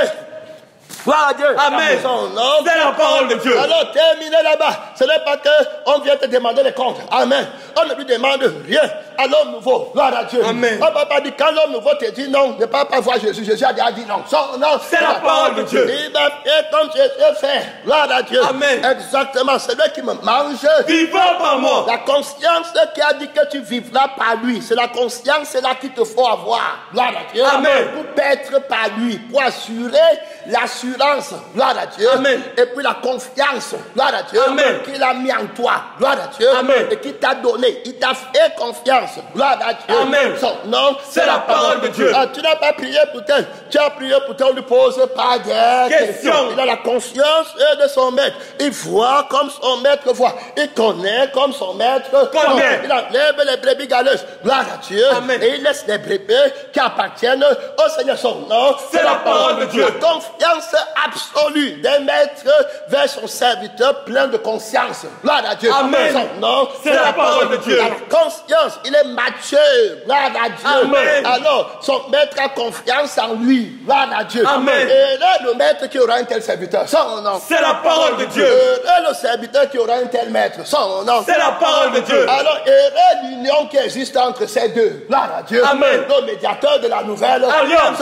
Gloire à Dieu. Amen. Son nom, c'est la parole de Dieu. Alors terminé là-bas. Ce n'est pas qu'on vient te demander les comptes. Amen. On ne lui demande rien à l'homme nouveau. Gloire à Dieu. Amen. On ne va pas dire quand l'homme nouveau te dit non, ne pas voir Jésus. Jésus a déjà dit non. Son nom, c'est la parole de Dieu. Il va faire comme Jésus fait. Gloire à Dieu. Amen. Exactement. Celui qui me mange vivra par moi. La conscience qui a dit que tu vivras par lui. C'est la conscience là qu'il te faut avoir. Gloire à Dieu. Amen. Pour paître par lui. Pour assurer l'assurance. Gloire à Dieu. Amen. Et puis la confiance. Gloire à Dieu. Amen. Qu'il a mis en toi. Gloire à Dieu. Amen. Et qui t'a donné. Il t'a fait confiance. Gloire à Dieu. Amen. Son nom, c'est la parole de Dieu. Tu n'as pas prié pour tel. Tu as prié pour tel. On ne lui pose pas de questions. Il a la conscience de son maître. Il voit comme son maître voit. Il connaît comme son maître connaît. Il enlève les brebis galeuses. Gloire à Dieu. Amen. Et il laisse les brebis qui appartiennent au Seigneur. Son nom, c'est la parole de Dieu. La confiance absolue d'un maître vers son serviteur plein de conscience. Gloire à Dieu. Amen. Son nom, c'est la parole de Dieu. La conscience, il est mature. Gloire à Dieu. Amen. Alors, son maître a confiance en lui. Gloire à Dieu. Amen. Et là, le maître qui aura un tel serviteur. Son nom. C'est la parole de Dieu. Et le serviteur qui aura un tel maître. Son nom. C'est la parole de Dieu. Alors, et l'union qui existe entre ces deux. Gloire à Dieu. Amen. Le médiateur de la nouvelle alliance.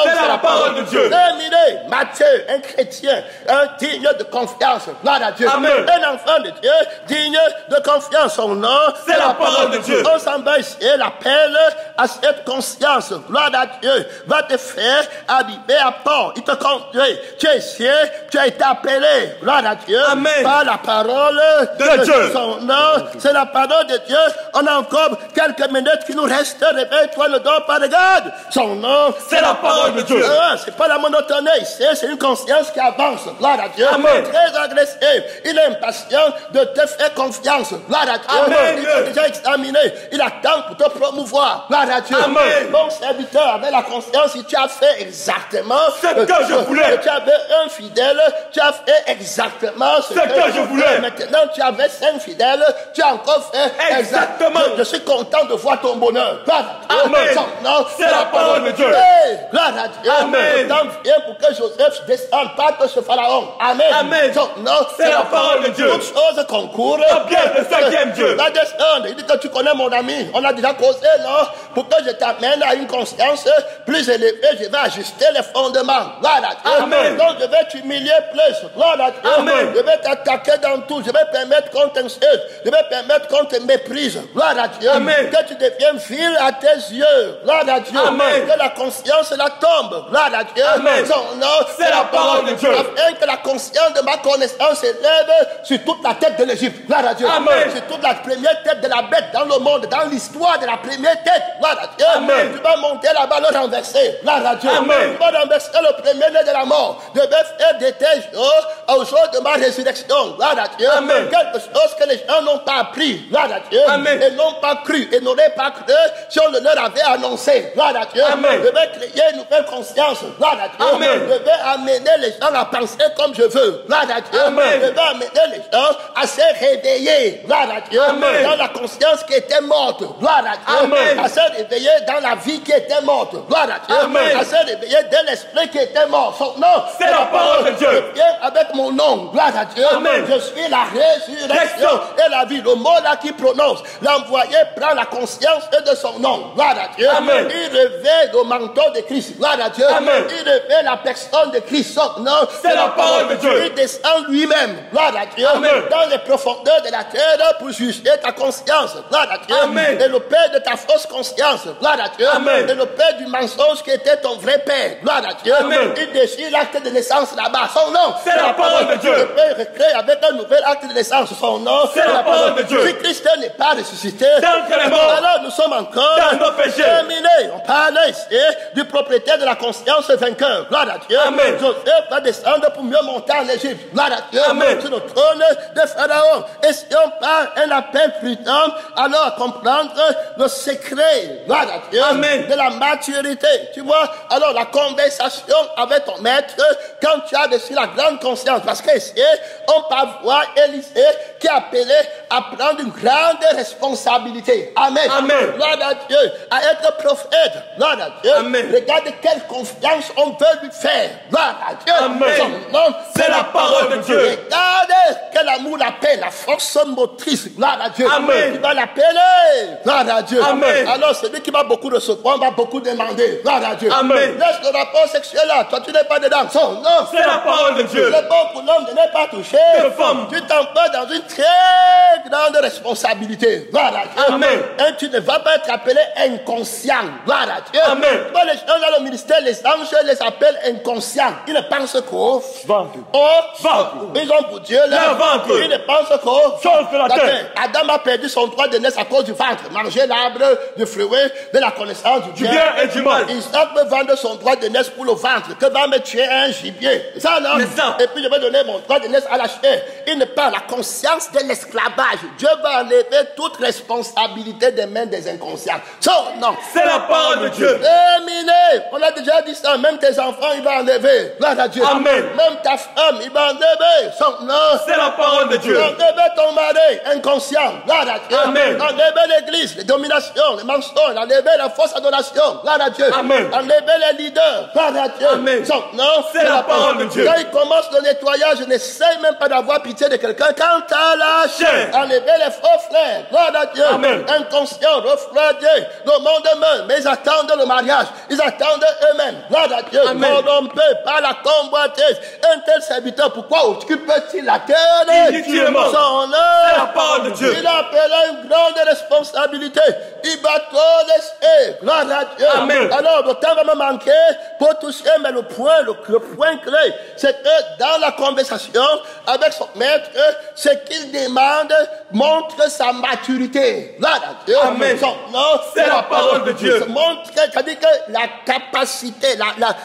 C'est la parole de Dieu. Terminé. Matthieu, un chrétien, un digne de confiance. Gloire à Dieu. Amen. Un enfant de Dieu, digne de confiance. Son nom, c'est la parole de Dieu. On s'en va ici. L'appel à cette conscience. Gloire à Dieu. Va te faire habiter à port. Il te conduit. Tu es ici. Tu as été appelé. Gloire à Dieu. Amen. Par la parole de Dieu. Son nom, c'est la parole de Dieu. On a encore quelques minutes qui nous restent. Réveille-toi, ne dors pas, regarde. Son nom, c'est la parole de Dieu. C'est pas la monotonie ici, c'est une conscience qui avance. Gloire à Dieu. Amen. Très agressif. Il est impatient de te faire confiance. Gloire à Dieu. Amen. Il t'a déjà examiné. Il attend pour te promouvoir. Gloire à Dieu. Amen. Bon serviteur, avec la conscience, si tu as fait exactement ce que je voulais. Tu avais un fidèle, tu as fait exactement ce que je voulais. Maintenant, tu avais 5 fidèles, tu as encore fait exactement. Je suis content de voir ton bonheur. Gloire à Dieu. Amen. C'est la parole de Dieu. Hey, gloire à Dieu. Amen. Le temps vient pour que Joseph descende pas de ce pharaon. Amen. Amen. C'est la parole de Dieu. Toutes choses concourent. Bien le 5e Dieu. La descendre. Il dit que tu connais mon ami. On a déjà causé, non? Pour que je t'amène à une conscience plus élevée, je vais ajuster les fondements. Gloire à Dieu. Amen. Donc je vais t'humilier plus. Gloire à Dieu. Amen. Je vais t'attaquer dans tout. Je vais permettre qu'on t'insulte. Je vais permettre qu'on te méprise. Gloire à Dieu. Amen. Que tu deviennes vil à tes yeux. Gloire à Dieu. Amen. Que la conscience la tombe. Gloire à Dieu. Amen. Son nom, c'est la parole de Dieu. Afin que la conscience de ma connaissance s'élève sur toute la tête de l'Égypte. Gloire à Dieu. Amen. Sur toute la première tête de la bête dans le monde, dans l'histoire de la première tête. Gloire à Dieu. Amen. Tu vas monter là-bas, le renverser. Gloire à Dieu. Amen. Tu vas renverser le premier-né de la mort. Je vais faire de tes jours au jour de ma résurrection, gloire à Dieu, Amen. quelque chose que les gens n'ont pas appris, gloire à Dieu, Amen. et n'ont pas cru, et n'auraient pas cru si on le leur avait annoncé, gloire à Dieu. Amen. Je vais créer une nouvelle conscience, gloire à Dieu. Amen. Je vais amener les gens à penser comme je veux, gloire à Dieu. Amen. Je vais amener les gens à se réveiller, gloire à Dieu, Amen. dans la conscience qui était morte, gloire à Dieu, Amen. à se réveiller dans la vie qui était morte, gloire à Dieu, Amen. à se réveiller dans l'esprit qui était mort. Son nom, C'est la parole de Dieu. Je viens avec mon nom, gloire à Dieu. Amen. Je suis la résurrection et la vie. Le mot là qui prononce, l'envoyé prend la conscience de son nom, gloire à Dieu. Amen. Il révèle le manteau de Christ, gloire à Dieu. Amen. Il révèle la personne de Christ, son nom. C'est la parole de Dieu. Il descend lui-même, gloire à Dieu, Amen. dans les profondeurs de la terre pour juger ta conscience, gloire à Dieu. Amen. Et le père de ta fausse conscience, gloire à Dieu. Amen. Et le père du mensonge qui était ton vrai père, gloire à Dieu. Amen. Il déchire l'acte de naissance là-bas, son nom. C'est la parole de Dieu. Le père recrée avec un nouvel acte de naissance, son nom. C'est la parole de Dieu. Si Christ n'est pas ressuscité, Dans les morts. alors nous sommes encore Dans nos péchés. terminés. On parle ici du propriétaire de la conscience vainqueur, gloire à Dieu. Amen. Joseph va descendre pour mieux monter en Égypte, gloire à Dieu. Amen. Sur le trône de Pharaon. Et si on parle un appel prudent, alors comprendre le secret, gloire à Dieu, Amen. de la maturité. Tu vois, alors la conversation avec ton maître, quand tu as reçu la grande conscience, parce qu'ici, on peut voir Élisée qui est appelé à prendre une grande responsabilité. Amen. Amen. Gloire à Dieu, à être prophète. Gloire à Dieu. Amen. Regarde quelle confiance on veut lui faire. Gloire à Dieu. Amen. Son nom, C'est la parole de Dieu. Regarde quel amour l'appelle, la force motrice. Gloire à Dieu. Amen. Il va l'appeler. Gloire à Dieu. Amen. Alors celui qui va beaucoup recevoir va beaucoup demander. Gloire à Dieu. Amen. Laisse le rapport sexuel là. Toi, tu n'es pas dedans. Son nom. C'est la parole de Dieu. Le bon pour l'homme de ne pas toucher. Que femme. Tu t'emploies dans une très grande responsabilité. Gloire à Dieu. Amen. Et tu ne vas pas être appelé inconscient. Gloire à Dieu. Amen. Toi, les gens dans le ministère, les anges les appellent inconscients. Ils ne pensent qu'au Ventre. ventre. Ils ont pour Dieu Le ventre. Ils ne pensent qu'aux Chose de la terre. Adam a perdu son droit de naissance à cause du ventre. Manger l'arbre du fruit de la connaissance du Du bien et du mal. Isaac veut vendre son droit de naissance pour le ventre. Que va me tuer un gibier. C'est ça, non? C'est ça. Et puis je vais donner mon droit de naissance à la chair. Il ne parle la conscience de l'esclavage. Dieu va enlever toute responsabilité des mains des inconscients. Son nom. C'est la parole de Dieu. Terminé. On a déjà dit ça. Même tes enfants, il va enlever. Gloire à Dieu. Amen. Même ta femme, il va enlever. Son nom. C'est la parole de Dieu. Enlever ton mari inconscient. Gloire à Dieu. Amen. Enlever l'église, les dominations, les mensonges. Enlever la fausse adoration. Gloire à Dieu. Amen. Enlever les leaders. Gloire à Dieu. Amen. Son nom. C'est la parole de Dieu. Quand il commence le nettoyage, je n'essaye même pas d'avoir pitié de quelqu'un. Quand tu as la chair, enlever les faux frères. Gloire à Dieu. Amen. Inconscient, refroidi. Le monde meurt, mais ils attendent le mariage. Ils attendent eux-mêmes. Gloire à Dieu. Amen. Corrompé par la convoitise. Un tel serviteur, pourquoi occupe-t-il la terre? Inutilement. Son nom. C'est la parole de Dieu. Il appelle une grande responsabilité. Il va tout laisser. Gloire à Dieu. Amen. Alors, le temps va me manquer pour toucher, mais le point clé, c'est que dans la conversation avec son maître, ce qu'il demande montre sa maturité. Gloire à Dieu. Amen. Son nom, C'est la parole de Dieu. Ça montre, c'est-à-dire que la capacité,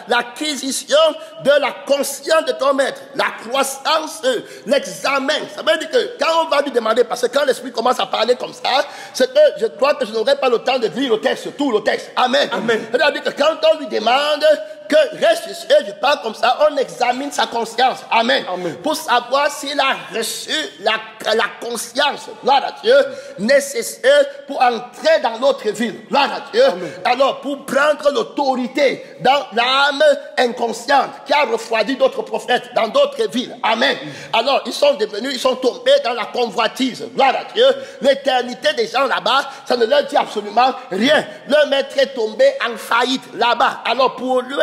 l'acquisition de la conscience de ton maître, la croissance, l'examen. Ça veut dire que quand on va lui demander, parce que quand l'esprit commence à parler comme ça, c'est que je crois que je n'aurai pas le temps de lire le texte, tout le texte. Amen. Amen. C'est-à-dire que quand on lui demande que reste ici, je parle comme ça, on examine sa conscience. Amen. Amen. Pour savoir s'il a reçu la conscience, gloire à Dieu, nécessaire pour entrer dans notre ville. Gloire à Dieu. Amen. Alors, pour prendre l'autorité dans l'âme inconsciente qui a refroidi d'autres prophètes dans d'autres villes. Amen. Alors, ils sont tombés dans la convoitise. Gloire à Dieu. L'éternité des gens là-bas, ça ne leur dit absolument rien. Le maître est tombé en faillite là-bas. Alors, pour lui,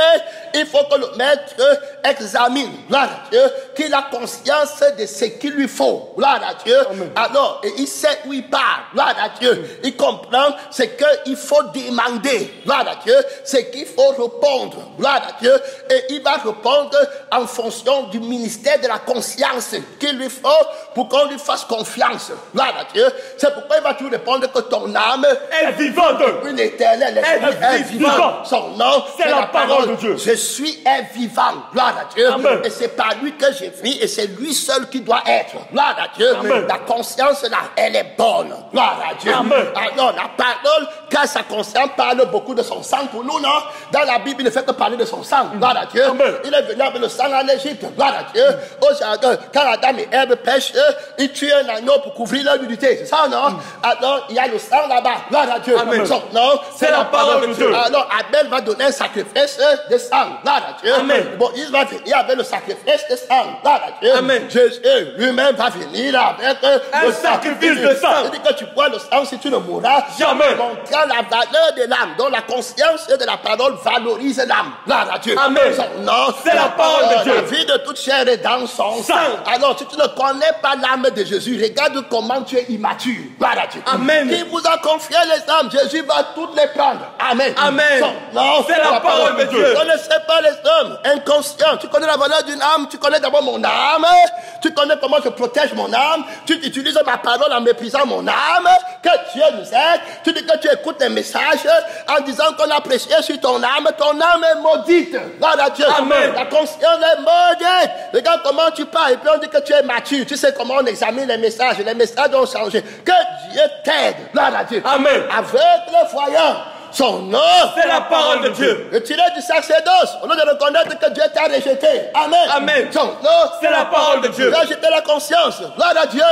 il faut que le maître examine, gloire à Dieu, qu'il a conscience de ce qu'il lui faut, gloire à Dieu. Amen. Alors, et il sait où il part, gloire à Dieu. Il comprend ce qu'il faut demander, gloire à Dieu, ce qu'il faut répondre, gloire à Dieu. Et il va répondre en fonction du ministère de la conscience qu'il lui faut pour qu'on lui fasse confiance, gloire à Dieu. C'est pourquoi il va toujours répondre que ton âme est vivante. une éternelle, Elle est est vivante. Son nom, c'est la parole de Dieu. Dieu. Je suis un vivant. Gloire à Dieu. Amen. Et c'est par lui que je vis et c'est lui seul qui doit être. Gloire à Dieu. Amen. La conscience là, elle est bonne. Gloire à Dieu. Amen. Alors la parole, car sa conscience parle beaucoup de son sang pour nous, non? Dans la Bible, il ne fait que parler de son sang. Gloire à Dieu. Amen. Il est venu avec le sang en Égypte. Gloire à Dieu. Au jardin, quand Adam et Ève pêchent, ils tuent un agneau pour couvrir leur nudité. C'est ça, non? Alors, il y a le sang là-bas. Gloire à Dieu. Amen. Son nom, C'est la parole de Dieu. Alors, Abel va donner un sacrifice de sang. Gloire à Dieu. Amen. Bon, il va venir avec le sacrifice de sang. Gloire à Dieu. Amen. Jésus lui-même va venir avec Un sacrifice de sang. Il dit que tu bois le sang si tu ne mourras Jamais. montrant la valeur de l'âme, dont la conscience de la parole valorise l'âme. Gloire à Dieu. Amen. Son nom, C'est la parole de Dieu. La vie de toute chair est dans son sang. Alors, si tu ne connais pas l'âme de Jésus, regarde comment tu es immature. Gloire à Dieu. Amen. Qui vous a confié les âmes, Jésus va toutes les prendre. Amen. Amen. Son nom, C'est la parole de Dieu. Tu ne connaissais pas les hommes inconscients. Tu connais la valeur d'une âme. Tu connais d'abord mon âme. Tu connais comment je protège mon âme. Tu utilises ma parole en méprisant mon âme. Que Dieu nous aide. Tu dis que tu écoutes les messages en disant qu'on a prêché sur ton âme. Ton âme est maudite. Gloire à Dieu. Amen. La conscience est maudite. Regarde comment tu parles. Et puis on dit que tu es mature. Tu sais comment on examine les messages. Les messages ont changé. Que Dieu t'aide. Gloire à Dieu. Amen. Aveugle voyant. Son nom, C'est la parole de Dieu. retiré du sacerdoce, au lieu de reconnaître que Dieu t'a rejeté. Amen. Amen. Son nom, C'est la parole de Dieu. rejeter la conscience. Gloire à Dieu.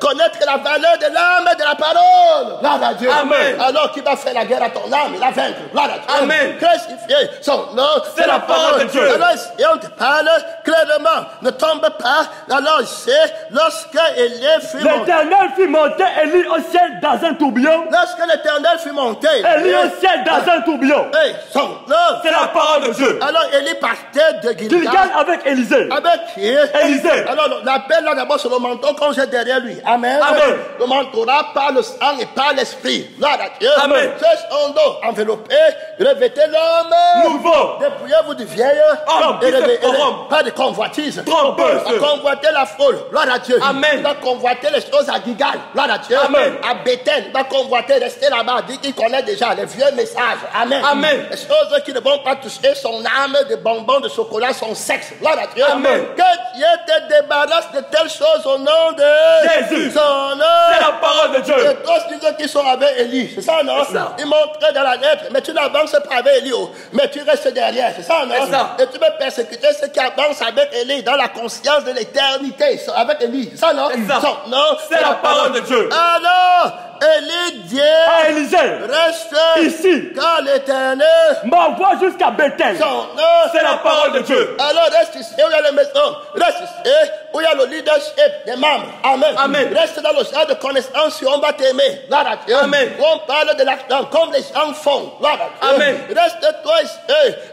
Connaître la valeur de l'âme et de la parole. Gloire à Dieu. Amen. Alors qui va faire la guerre à ton âme, il a vaincre. Gloire à Dieu. Amen. Crucifié. Son nom, C'est la parole de Dieu. Alors, et on te parle clairement. Ne tombe pas. Alors, c'est lorsque Élie fut monté. L'Éternel fit monter Élie au ciel dans un tourbillon. Lorsque l'Éternel fut monté. Élie au ciel dans un tourbillon. Hey, son nom. C'est la parole de Dieu. Alors Élie partait de Gilgal Gilgal avec Élisée. avec qui? Élisée. Alors l'appel là d'abord sur le manteau qu'on jette derrière lui. Amen. Amen. Le manteau là par le sang et par l'esprit. Gloire à Dieu. Amen. C'est son dos enveloppé, revêtez l'homme. Nouveau. Dépouillez-vous du vieil Homme qui se corrompt. pas de convoitise. Trompeuse. Il a convoité la foule. Gloire à Dieu. Amen. Il a convoité les choses à Gilgal. Gloire à Dieu. Amen. À Bethel. Il a convoité rester là-bas. Dit qu'il connaît déjà les vieux messages. Amen. Amen. Les choses qui ne vont pas toucher son âme, de bonbons, de chocolat, son sexe. Gloire à Dieu. Amen. Que Dieu te débarrasse de telles choses au nom de Jésus. son nom. C'est la parole de Dieu. Et tous ceux qui sont avec Élie, c'est ça, non? C'est ça. Ils montrent dans la lettre, mais tu n'avances pas avec Élie, oh. Mais tu restes derrière, c'est ça, non? C'est ça. Et tu peux persécuter ceux qui avancent avec Élie dans la conscience de l'éternité, avec Élie, c'est ça, non? C'est ça. Son nom, C'est la parole de Dieu. Alors, Élie dit, À Élisée. reste Ici. quand l'Éternel, M'envoie jusqu'à Bethel. son nom, C'est la parole de Dieu. alors reste ici où il y a les maisons, reste ici où il y a le leadership des membres. Amen. Amen. Reste dans le champ de connaissance où on va t'aimer. Gloire à Dieu. Amen. Où on parle de l'argent comme les gens font. Gloire à Dieu. Amen. Reste toi ici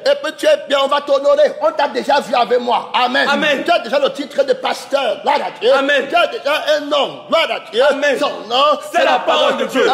et puis tu es bien, on va t'honorer. On t'a déjà vu avec moi. Amen. Amen. Tu as déjà le titre de pasteur. Gloire à Dieu. Amen. Tu as déjà un nom. Gloire à Dieu. Amen. Son nom, C'est la parole de Dieu.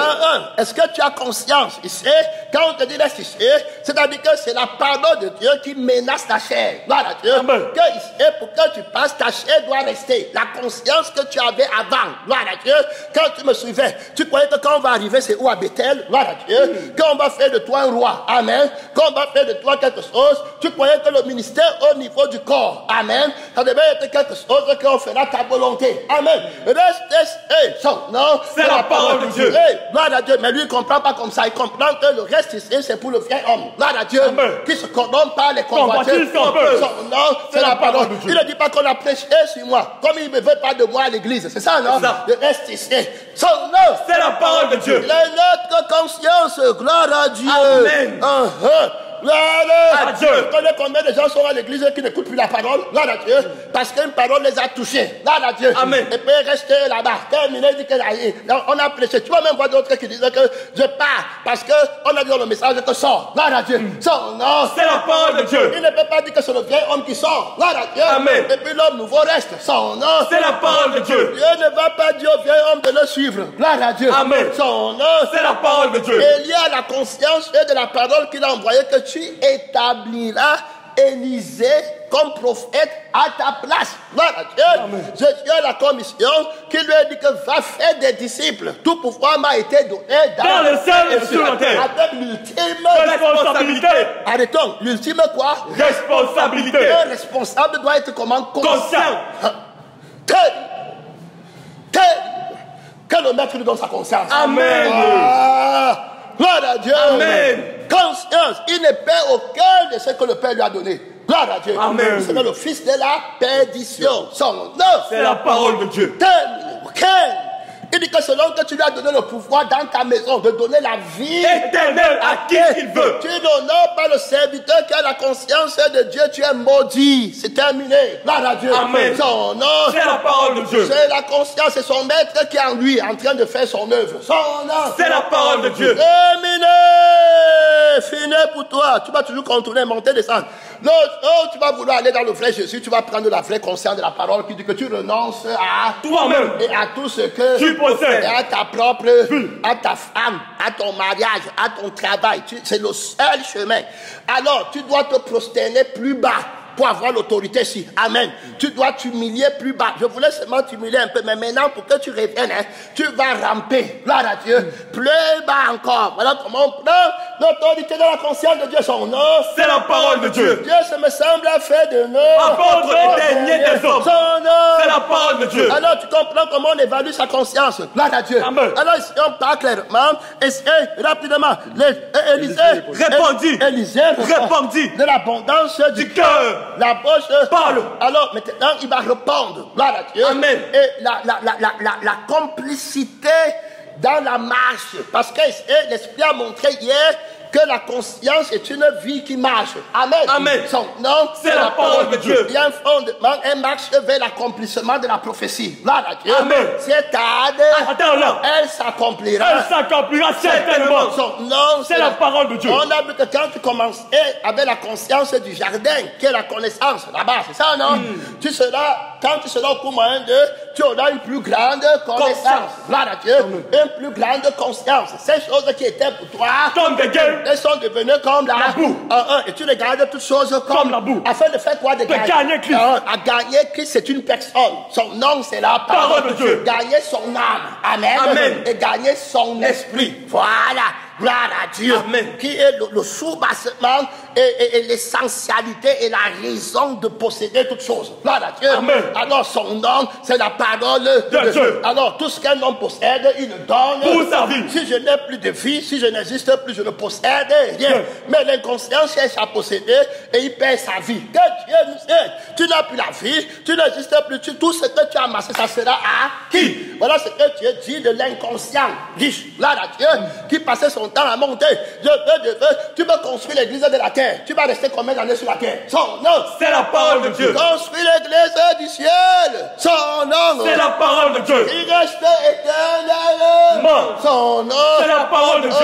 Est-ce que tu as conscience ici, quand on te dit reste ici, c'est-à-dire que c'est la parole de Dieu qui menace ta chair. Gloire à Dieu. Amen. Que ici, pour que tu passes, ta chair doit rester. La conscience que tu avais avant. Gloire à Dieu. Quand tu me suivais, tu croyais que quand on va arriver, c'est où à Bethel? Gloire à Dieu. Qu'on va faire de toi un roi. Amen. Qu'on va faire de toi quelque chose. Tu croyais que le ministère au niveau du corps. Amen. Ça devait être quelque chose qu'on fera ta volonté. Amen. Reste, son nom. C'est la parole de Dieu. Gloire à Dieu. Mais lui, il ne comprend pas comme ça. Il comprend que le reste ici, c'est pour le vieil homme. Gloire à Dieu. Amen. Qui se corrompt par les convoitises. Convoitises, trompeuse. Son nom, c'est la parole de Dieu. Il ne dit pas qu'on a prêché sur moi. Comme il ne veut pas de moi à l'église. C'est ça, non? C'est ça. Je reste ici. Son nom. C'est la parole de Dieu. Il est notre conscience. Gloire à Dieu. Amen. Gloire À Dieu. Vous connaissez combien de gens sont à l'église qui n'écoutent plus la parole? Gloire à Dieu. Parce qu'une parole les a touchés. Gloire à Dieu. Amen. Et puis rester là-bas. Terminé, il dit que on a prêché. Tu vas même voir d'autres qui disaient que je pars. Parce qu'on a dit dans le message que sort. Gloire à Dieu. Son nom. C'est la parole de Dieu. Il ne peut pas dire que c'est le vieil homme qui sort. Gloire à Dieu. Amen. Et puis l'homme nouveau reste. Son nom. C'est la parole de Dieu. Dieu ne va pas dire au vieil homme de le suivre. Gloire à Dieu. Amen. Son nom. C'est la parole de Dieu. Et il y a la conscience et de la parole qu'il a envoyée que tu établiras Élisée comme prophète à ta place. Gloire à Dieu. Jésus a la commission qui lui a dit que va faire des disciples. Tout pouvoir m'a été donné Dans le ciel et sur la terre. Avec l'ultime Responsabilité. Arrêtons. L'ultime quoi? Responsabilité. Un responsable doit être comment? Conscient. Que le maître lui donne sa conscience. Amen. Ah, gloire à Dieu. Amen. Conscience. Il ne perd aucun de ce que le Père lui a donné. Gloire à Dieu. Amen. C'est le fils de la perdition. Son nom. C'est la parole de Dieu. Il dit que selon que tu lui as donné le pouvoir dans ta maison de donner la vie Éternel à qui il veut. tu n'honores pas le serviteur qui a la conscience de Dieu, tu es maudit. C'est terminé. Gloire à Dieu. Amen. Son nom. C'est la parole de Dieu. C'est la conscience, c'est son maître qui est en lui, en train de faire son œuvre. Son nom. C'est la parole de Dieu. Terminé. Fini pour toi. Tu vas toujours contourner, monter, descendre. Non, tu vas vouloir aller dans le vrai Jésus, tu vas prendre la vraie conscience de la parole qui dit que tu renonces à Toi-même. et à tout ce que Tu possèdes. et à ta propre, à ta femme, à ton mariage, à ton travail. C'est le seul chemin. Alors, tu dois te prosterner plus bas pour avoir l'autorité ici. Amen. Tu dois t'humilier plus bas. Je voulais seulement t'humilier un peu, mais maintenant, pour que tu reviennes, tu vas ramper. Gloire à Dieu. Plus bas encore. Voilà comment on prend l'autorité de la conscience de Dieu. Son nom. C'est la parole de Dieu. Dieu, ça me semble a fait de nous. Apôtre et dernier des hommes. Son nom. C'est la parole de Dieu. Alors, tu comprends comment on évalue sa conscience. Gloire à Dieu. Amen. Alors, ici, on parle clairement. Et rapidement, Élisée Répondit. de l'abondance du cœur. La bouche parle. Alors, maintenant, il va répondre. Gloire à Dieu. Amen. Et la complicité dans la marche. Parce que l'Esprit a montré hier que la conscience est une vie qui marche. Amen. Amen. Son nom, c'est la parole de Dieu. Il y a un fondement, un marche vers l'accomplissement de la prophétie. Gloire à Dieu. Amen. C'est-à-dire, là. elle s'accomplira. Elle s'accomplira certainement. Son nom, C'est la parole de Dieu. On a vu que quand tu commençais avec la conscience du jardin, qui est la connaissance, là-bas, c'est ça, non? Tu seras, quand tu seras au cours moyen de, tu auras une plus grande connaissance. Gloire à Dieu. Une plus grande conscience. Ces choses qui étaient pour toi, Comme des gueules. elles sont devenues comme la boue. Et tu regardes toutes choses Comme la boue. Afin de faire quoi? De gagner Christ. À gagner Christ, c'est une personne. Son nom, c'est la parole de Dieu. Gagner son âme. Amen. Amen. Et gagner son esprit. Voilà. Gloire à Dieu. Amen. Qui est le soubassement et l'essentialité et la raison de posséder toutes choses. Gloire à Dieu. Amen. Alors son nom, c'est la parole de Dieu. Alors tout ce qu'un homme possède, il le donne Pour sa vie. Si je n'ai plus de vie, si je n'existe plus, je ne possède rien. Mais l'inconscient cherche à posséder et il perd sa vie. Que Dieu nous aide. Tu n'as plus la vie, tu n'existes plus. Tout ce que tu as amassé, ça sera à qui? Voilà ce que Dieu dit de l'inconscient riche. Gloire à Dieu, qui passait son temps à monter. Je veux. Tu veux construire l'église de la terre. Tu vas rester combien d'années sur la terre? Son nom. C'est la parole de Dieu. Construis l'église du ciel. Son nom. C'est la parole de Dieu. Il reste éternellement. Son nom. C'est la parole de Dieu.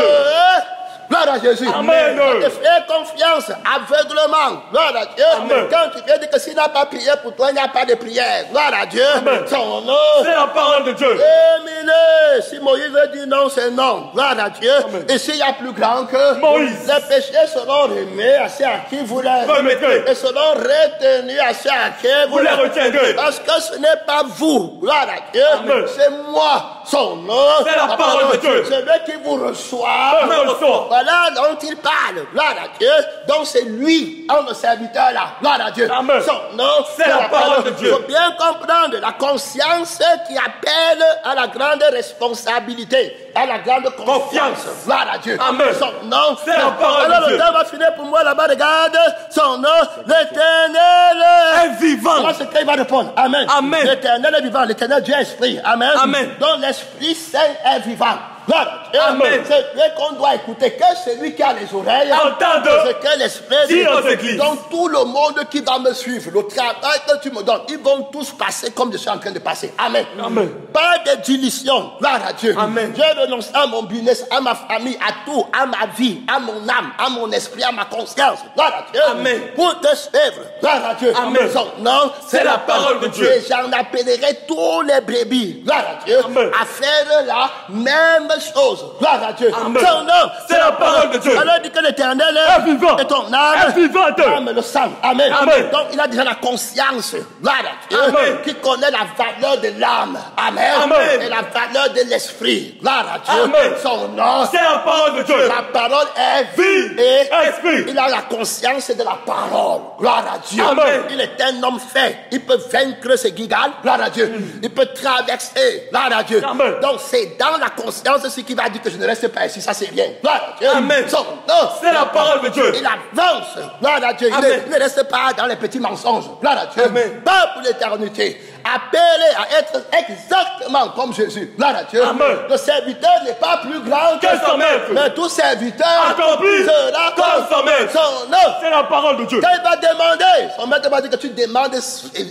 Gloire à Jésus. Amen. Fais confiance aveuglement. Gloire à Dieu. Amen. Quand tu viens dire que s'il n'a pas prié pour toi, il n'y a pas de prière. Gloire à Dieu. Amen. Son nom. C'est la parole de Dieu. Terminé. Si Moïse dit non, c'est non. Gloire à Dieu. Amen. Et s'il y a plus grand que Moïse. les péchés seront remis à ceux à qui vous les Remettez. et seront retenus à ceux à qui vous Vous les retiendrez. Parce que ce n'est pas vous. Gloire à Dieu. Amen. C'est moi. Son nom. C'est la parole de Dieu. C'est lui qui vous reçoit. Me reçoit. Voilà dont il parle. Gloire à Dieu. Donc c'est lui, un serviteur là. Gloire à Dieu. Amen. Son nom, C'est la parole de Dieu. Il faut bien comprendre la conscience qui appelle à la grande responsabilité, à la grande confiance. Gloire à Dieu. Amen. Son nom, C'est la parole alors de Dieu. le temps va finir pour moi là-bas. Regarde. Son nom, l'éternel Est vivant. Voilà ce qu'il va répondre. Amen. Amen. L'éternel est vivant. L'éternel Dieu est esprit. Amen. Amen. Donc l'Esprit Saint est vivant. Voilà. Amen. C'est lui qu'on doit écouter. Que celui qui a les oreilles Entende. ce que l'Esprit Dit aux églises. Donc tout le monde qui va me suivre, le travail que tu me donnes, ils vont tous passer comme je suis en train de passer. Amen. Amen. Pas de dilution. Gloire à Dieu. Amen. J'ai renoncé à mon business, à ma famille, à tout, à ma vie, à mon âme, à mon esprit, à ma conscience. Gloire à Dieu. Amen. Pour te suivre. Gloire à Dieu. Amen. Son nom, C'est la parole de Dieu. Et j'en appellerai tous les brebis. Gloire à Dieu. Amen. À faire la même chose. choses. Gloire à Dieu. Amen. Son nom, C'est la parole de Dieu. Alors il dit que l'Éternel Est vivant. est ton âme. Est vivante. L'âme le sang. Amen. Amen. Donc il a déjà la conscience. Gloire à Dieu. Amen. Qui connaît la valeur de l'âme. Amen. Amen. Et la valeur de l'esprit. Gloire à Dieu. Amen. Son nom, C'est la parole de Dieu. la parole est Vie et esprit. il a la conscience de la parole. Gloire à Dieu. Amen. Il est un homme fait. Il peut vaincre ses Gilgal. Gloire à Dieu. Il peut traverser. Gloire à Dieu. Amen. Donc c'est dans la conscience de ce qui va dire que je ne reste pas ici. Ça c'est bien. Gloire à Dieu. Amen. Son nom, C'est la parole de Dieu. il avance. Gloire à Dieu. Amen. Il ne reste pas dans les petits mensonges. Gloire à Dieu. Amen. Pas pour l'éternité. Appelé à être exactement comme Jésus. Gloire à Dieu. Amen. Le serviteur n'est pas plus grand Que son maître. mais tout serviteur Accompli sera comme son maître. son œuvre. C'est la parole de Dieu. Quand il va demander, son maître va dire que tu demandes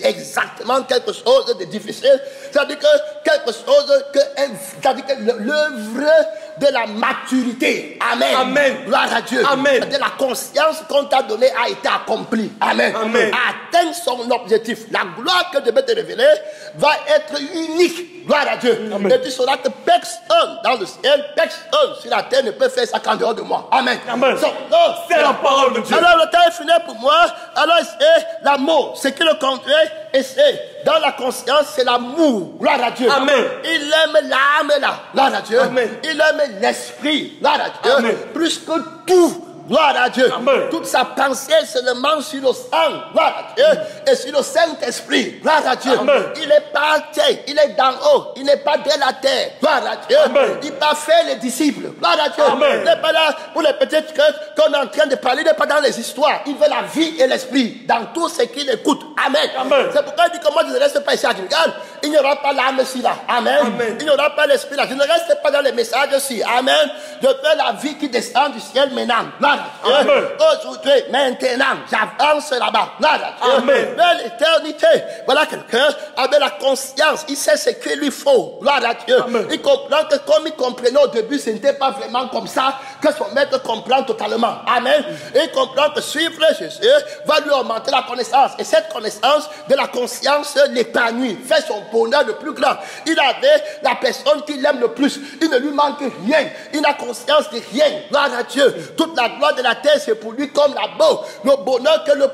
exactement quelque chose de difficile. C'est-à-dire que quelque chose c'est-à-dire que l'œuvre de la maturité. Amen. Amen. Gloire à Dieu. Amen. De la conscience qu'on t'a donnée a été accomplie. Amen. Amen. Atteindre son objectif. La gloire que Dieu va te révéler va être unique. Gloire à Dieu. Amen. Et tu sauras que personne dans le ciel, personne sur la terre ne peut faire ça qu'en dehors de moi. Amen. Amen. C'est la parole de Dieu. Alors le temps est fini pour moi. Alors c'est l'amour. C'est que le contraire. Et c'est dans la conscience, c'est l'amour. Gloire à Dieu. Amen. Il aime l'âme là. Gloire à Dieu. Amen. Il aime l'esprit. Gloire à Dieu. Amen. Plus que tout. Gloire à Dieu. Amen. Toute sa pensée est seulement sur le sang. Gloire à Dieu. Et sur le Saint-Esprit. Gloire à Dieu. Amen. Il est par terre. Il est d'en haut. Il n'est pas de la terre. Gloire à Dieu. Amen. Il va faire les disciples. Gloire à Dieu. Amen. Il n'est pas là pour les petites choses qu'on est en train de parler. Il n'est pas dans les histoires. Il veut la vie et l'esprit dans tout ce qu'il écoute. Amen. Amen. C'est pourquoi il dit que moi je ne reste pas ici à Gilgal. Il n'y aura pas l'âme ici là. Amen. Amen. Il n'y aura pas l'esprit là. Je ne reste pas dans les messages ici. Amen. Je fais la vie qui descend du ciel maintenant. Gloire à Dieu. Amen. Aujourd'hui, maintenant, j'avance là-bas. Gloire à Dieu. Amen. Vers l'éternité. Voilà quelqu'un avec la conscience. Il sait ce qu'il lui faut. Gloire à Dieu. Amen. Il comprend que comme il comprenait au début, ce n'était pas vraiment comme ça que son maître comprend totalement. Amen. Et il comprend que suivre Jésus va lui augmenter la connaissance. Et cette connaissance de la conscience l'épanouit, fait son bonheur le plus grand. Il avait la personne qu'il aime le plus. Il ne lui manque rien. Il n'a conscience de rien. Gloire à Dieu. Toute la gloire de la terre, c'est pour lui comme la boue. Le bonheur que lui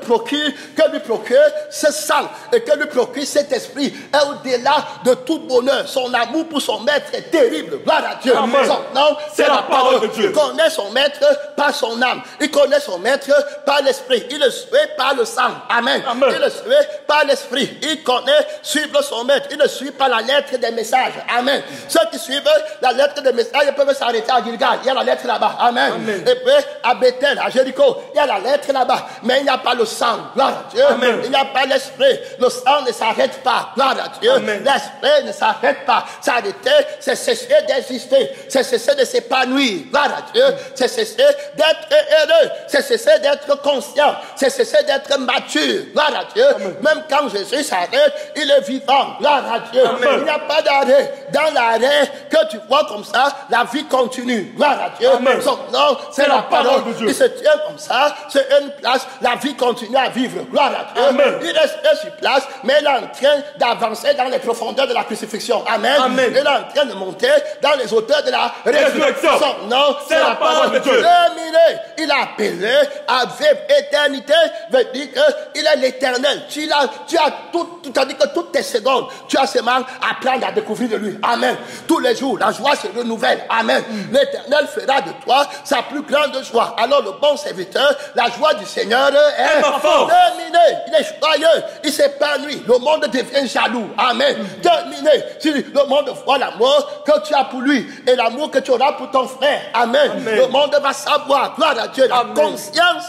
procure ce sang et que lui procure cet esprit est au-delà de tout bonheur. Son amour pour son maître est terrible. Gloire à Dieu. Amen. Son nom, C'est la parole de Dieu. Il connaît son maître par son âme. Il connaît son maître par l'esprit. Il le suit par le sang. Amen. Amen. Il le suit par l'esprit. Il connaît suivre son maître. Il ne suit pas la lettre des messages. Amen. Ceux qui suivent la lettre des messages peuvent s'arrêter à Gilgal. Il y a la lettre là-bas. Amen. Amen. Et puis à Bethel, à Jéricho, il y a la lettre là-bas. Mais il n'y a pas le sang. Gloire à Dieu. Amen. Il n'y a pas l'esprit. Le sang ne s'arrête pas. Gloire à Dieu. Amen. L'esprit ne s'arrête pas. S'arrêter, c'est cesser d'exister. C'est cesser de s'épanouir. Gloire à Dieu. C'est cesser d'être heureux. C'est cesser d'être conscient. C'est cesser d'être mature. Gloire à Dieu. Même quand Jésus s'arrête, il est vivant. Gloire à Dieu. Amen. Il n'y a pas d'arrêt. Dans l'arrêt que tu vois comme ça, la vie continue. Gloire à Dieu. Amen. Son nom, c'est la parole de Dieu. Il se tient comme ça, c'est une place, la vie continue à vivre. Gloire à Dieu. Amen. Il reste sur place, mais il est en train d'avancer dans les profondeurs de la crucifixion. Amen. Amen. Il est en train de monter dans les hauteurs de la résurrection. Résurrection. Son nom, C'est la parole de Dieu. Terminé. Il a appelé à vivre éternité, veut dire qu'il est l'éternel. Tu as tout, c'est-à-dire que toutes tes secondes, tu as seulement à apprendre à découvrir de lui. Amen. Tous les jours, la joie se renouvelle. Amen. L'éternel fera de toi sa plus grande joie. Alors le bon serviteur, la joie du Seigneur est ma force. terminé. Il est joyeux, il s'épanouit. Le monde devient jaloux. Amen. Terminé. Si le monde voit l'amour que tu as pour lui et l'amour que tu auras pour ton frère. Amen. Amen. Le monde va savoir, gloire à Dieu, la Amen. conscience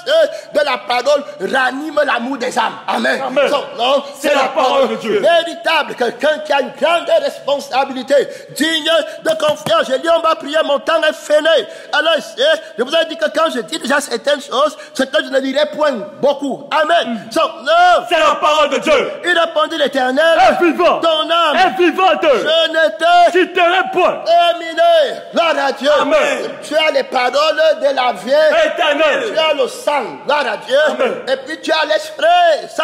de la parole ranime l'amour des âmes. Amen. Amen. Son nom, C'est la parole de Dieu. Véritable, quelqu'un qui a une grande responsabilité, digne de confiance. Je dis, on va prier, mon temps est fini. Alors, je vous ai dit que quand je dis déjà certaines choses, c'est que je ne dirai point beaucoup. Amen. Son nom, âme. C'est la parole de Dieu. Il répondit l'Éternel. Est vivant. Ton âme Est vivante. je ne te Quitterai point. terminé. Gloire à Dieu. Amen. Tu as les paroles de la vieille. Éternel. Tu as le sang. Gloire à Dieu. Amen. Et puis tu as l'esprit. Sans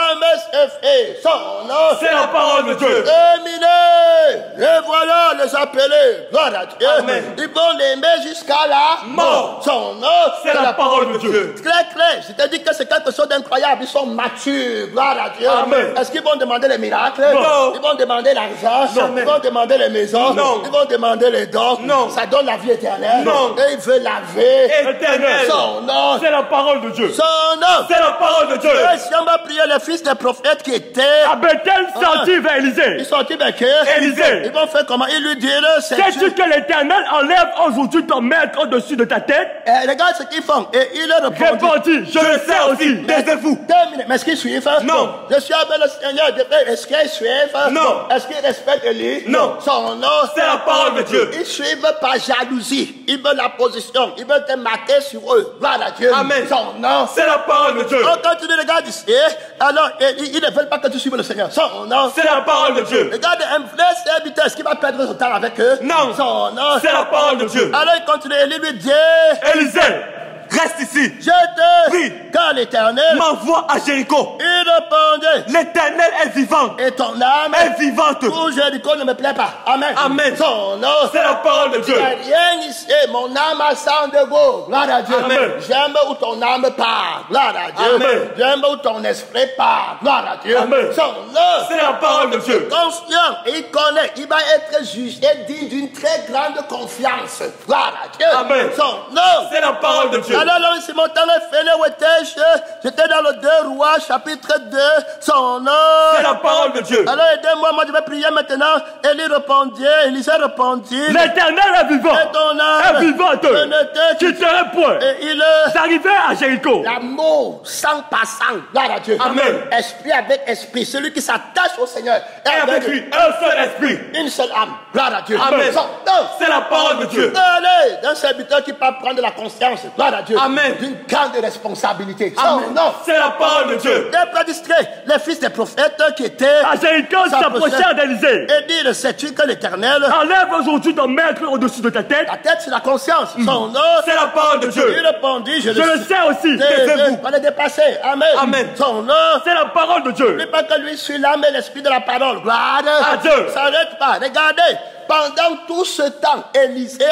fait. Son nom. C'est la parole de Dieu. Terminé. Et voilà les appelés. Gloire à Dieu. Amen. Ils vont l'aimer jusqu'à la mort. Son nom. C'est la parole de Dieu. Très clair. C'est-à-dire que c'est quelque chose d'incroyable. Ils sont matures. Gloire à Dieu. Amen. Est-ce qu'ils vont demander les miracles? Non. Ils vont demander l'argent? Non. Ils vont demander les maisons? Non. Ils vont demander les dons? Non. Ça donne la vie éternelle? Non. Et il veut laver Éternel. son nom. C'est la parole de Dieu. Son nom. C'est la parole de Dieu. Et si on va prier les fils des prophètes qui étaient... À Bethel sortit vers Ils Élisée. sont avec eux. Élisée. Ils vont faire comment? Ils lui dirent, Sais-tu que l'Éternel enlève aujourd'hui ton maître au-dessus de ta tête? Regarde ce qu'ils font. Et il leur répondit. Répondit, je le sais aussi. Taisez-vous. Terminé. Mais est-ce qu'ils suivent? Non. Je suis avec le Seigneur. Est-ce qu'ils suivent? Non. Est-ce qu'ils respectent Élie? Non. Son nom. C'est la parole de Dieu. Ils suivent par jalousie. Ils veulent la position. Ils veulent te marquer sur eux. Gloire à Dieu. Amen. Son nom. C'est la parole de Dieu. Quand tu regardes ici, alors ils ne veulent pas que tu suives le Seigneur. Son nom. C'est la parole de Dieu. Regarde un vrai serviteur. Est-ce qu'il va perdre son temps avec eux? Non. Son nom. C'est la parole de Dieu. Alors il continue. Élie lui dit, Élisée, reste ici. je te Oui. car l'Éternel. M'envoie à Jéricho. Il répondait, L'Éternel est vivant. et ton âme Est vivante. pour Jéricho ne me plaît pas. Amen. Amen. Son nom. C'est la parole de Dieu. Il n'y a rien ici. Mon âme a sang de go. Gloire à Dieu. Amen. J'aime où ton âme part. Gloire à Dieu. Amen. J'aime où ton esprit part. Gloire à Dieu. Amen. Son nom. C'est la parole de Dieu. Conscient, il connaît, il va être jugé digne d'une très grande confiance. Gloire à Dieu. Amen. Son nom. C'est la parole de Dieu. Alors là, c'est mon temps de faire le wetesh. J'étais dans le 2 Rois, chapitre 2. Son nom. C'est la parole de Dieu. Alors aidez-moi, moi je vais prier maintenant. Élie répondit, Élisée répondit. L'Éternel est vivant. Et ton âme Est vivante. je ne te Quitterai point. Et il J'arrivais à Jéricho. l'amour sans passant. Gloire à Dieu. Amen. Esprit avec esprit. Celui qui s'attache au Seigneur. Et avec lui, un seul esprit. Une seule âme. Gloire à Dieu. Amen. Son nom. C'est la parole de Dieu. Allez, d'un serviteur qui peut prendre la conscience. Gloire à Dieu. Amen. D'une grande responsabilité. Son Amen. nom. C'est la parole de Dieu. Les prédistrés, les fils des prophètes qui étaient À Jéricho s'approchèrent d'Élisée. et dire, sais-tu que l'Éternel, Enlève aujourd'hui ton maître au-dessus de ta tête. la tête c'est la conscience, son nom, C'est la parole de Dieu. il répondit, je Je le sais aussi. Taisez-vous. On est dépassé, amen. Amen. Son nom, C'est la parole de Dieu. n'oublie pas que lui suit l'âme et l'esprit de la parole, gloire À Dieu. s'arrête pas, regardez. Pendant tout ce temps, Élie est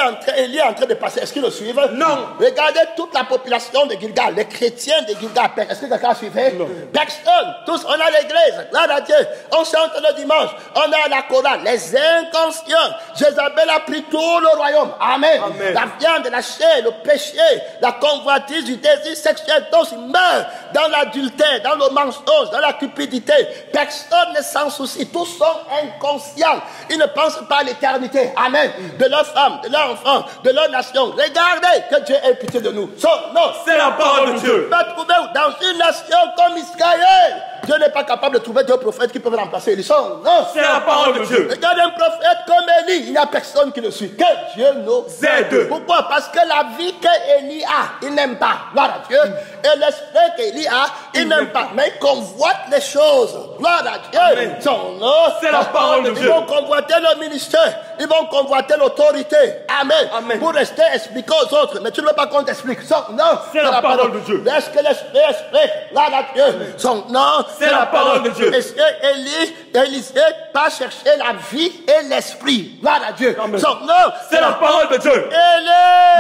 en train de passer. Est-ce qu'ils le suivent? Non. Regardez toute la population de Gilgal, les chrétiens de Gilgal. Est-ce que quelqu'un suivait? Non. Personne. Tous, on a l'église. Gloire à Dieu. On chante le dimanche. On a la chorale. Les inconscients. Jézabel a pris tout le royaume. Amen. Amen. La viande, la chair, le péché, la convoitise du désir sexuel. Tous ils meurent dans l'adultère, dans le mensonge, dans la cupidité. Personne ne s'en soucie. Tous sont inconscients. Ils ne pensent pas à l'éternité. Amen. De leurs femmes, de leurs enfants, de leur nation. Regardez que Dieu ait pitié de nous. Non. C'est la parole de Dieu. Tu vas trouver dans une nation comme Israël. Dieu n'est pas capable de trouver deux prophètes qui peuvent remplacer Élie. Non. C'est la parole de Dieu. Regarde un prophète comme Élie. Il n'y a personne qui le suit. Que Dieu nous aide. Pourquoi? Parce que la vie qu'Élie a, il n'aime pas. Gloire à Dieu. Et l'esprit qu'Élie a, il n'aime pas. Mais il convoite les choses. Gloire à Dieu. Amen. Son nom. C'est la parole de Ils Dieu. vont convoiter le ministère. Ils vont convoiter l'autorité. Amen. Amen. Pour rester expliquer aux autres. Mais tu ne veux pas qu'on t'explique. Son nom. C'est la parole de Dieu. Laisse que l'esprit explique. Gloire à Dieu. Son nom. C'est la parole de Dieu. Est-ce que Élisée pas chercher la vie et l'esprit? Gloire à Dieu. Amen. Son nom. C'est la parole de Dieu.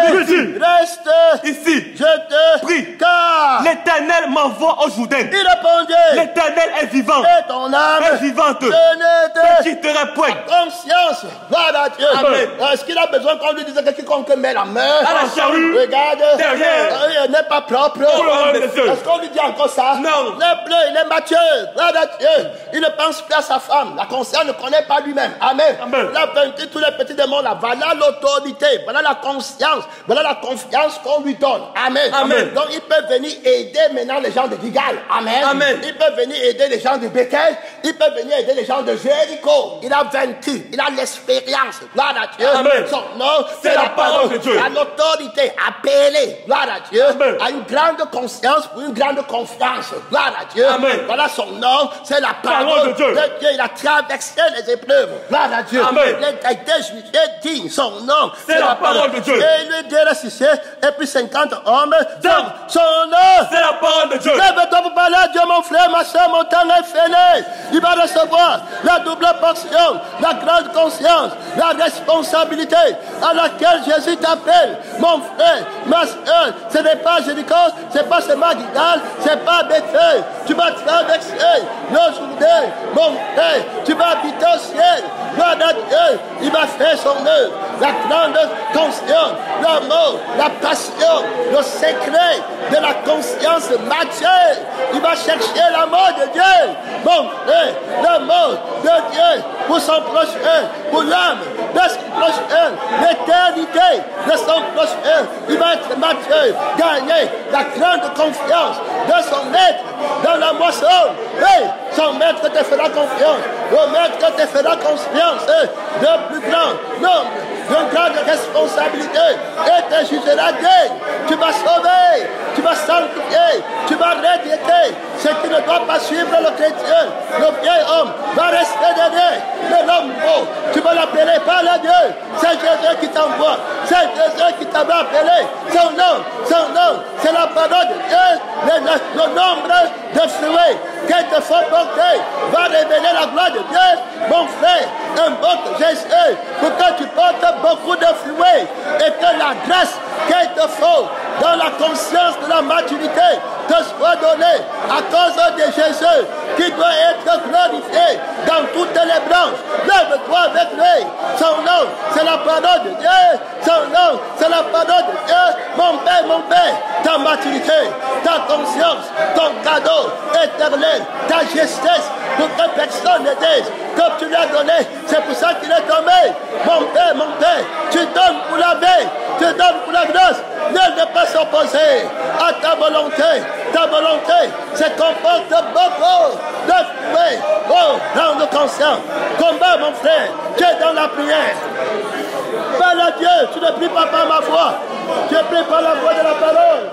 Élie, reste Ici. je te Prie. car L'Éternel m'envoie au Jourdain. il répondait L'Éternel est vivant. et ton âme Est vivante. je ne Ne te quitterai point. conscience. Gloire à Dieu. Amen. Est-ce qu'il a besoin qu'on lui dise que quiconque met la main À la charrue. regarde, Derrière. Il n'est pas propre. Pour le royaume des cieux. Est-ce qu'on lui dit encore ça? Non. Il est bleu, il est mature. Gloire à Dieu. Il ne pense plus à sa femme. La conscience ne connaît pas lui-même. Amen. Amen. Il a vaincu tous les petits démons là. Voilà l'autorité. Voilà la conscience. Voilà la confiance qu'on lui donne. Amen. Amen. Donc il peut venir aider maintenant les gens de Gilgal. Amen. Amen. Il peut venir aider les gens de Bethel. Il peut venir aider les gens de Jéricho. Il a vaincu. Il a l'expérience. Gloire à Dieu. Amen. Son nom, C'est la parole de Dieu. À l'autorité, appelé. Gloire à Dieu. Amen. À une grande conscience pour une grande confiance. Gloire à Dieu. Amen. Voilà son nom, c'est la parole de Dieu. Il a traversé les épreuves. Gloire à Dieu. Amen. Il a été jugé digne. Son nom, C'est la parole de Dieu. Et il lui dit ressuscité, et puis 50 hommes. Son nom, C'est la parole de Dieu. lève-toi pour parler à Dieu, mon frère, ma soeur, mon temps est fini. Il va recevoir la double portion, la grande conscience, la responsabilité à laquelle Jésus t'appelle. Mon frère, ma soeur, ce n'est pas Jéricho, ce n'est pas seulement Gilgal, ce n'est pas Bethel. Tu vas traverser nos journées, mon frère, tu vas habiter au ciel. Gloire à Dieu, il va faire son œuvre. La grande conscience, l'amour, la passion, le secret de la conscience matière. Il va chercher l'amour de Dieu, mon frère, l'amour de Dieu pour son prochain, pour l'âme de son prochain, l'éternité de son prochain. Il va être mature, gagner la grande confiance de son maître dans la moisson. Et son maître te fera confiance, le maître te fera confiance de plus grand nombre, de grande responsabilité, et te jugera digne. Tu vas sauver, tu vas sanctifier, tu vas rédiquer ce qui ne doit pas suivre le chrétien. Le vieil homme va rester derrière, mais l'homme beau, tu vas l'appeler par la Dieu. C'est Jésus qui t'envoie, c'est Jésus qui t'avait appelé. Son nom, c'est la parole de Dieu. Le nombre de fruits qu'elle te faut porter va révéler la gloire de Dieu. Mon frère, invoque Jésus pour que tu portes beaucoup de fruits et que la grâce qu'il te faut dans la conscience de la maturité te soit donnée à cause de Jésus qui doit être glorifié dans toutes les branches. Lève-toi avec lui. Son nom, c'est la parole de Dieu. Son nom, c'est la parole de Dieu. Mon Père, ta maturité, ta conscience, ton cadeau éternel, ta justesse, pour que personne ne dise que tu lui as donné. C'est pour ça qu'il est tombé. Mon Père, tu donnes pour la vie, tu donnes pour la grâce. Ne pas s'opposer à ta volonté. Ta volonté se comporte beaucoup de fruits. Oh, rends-le conscient. Combat, mon frère, tu es dans la prière. Parle à Dieu, tu ne pries pas par ma voix, tu pries par la voix de la parole.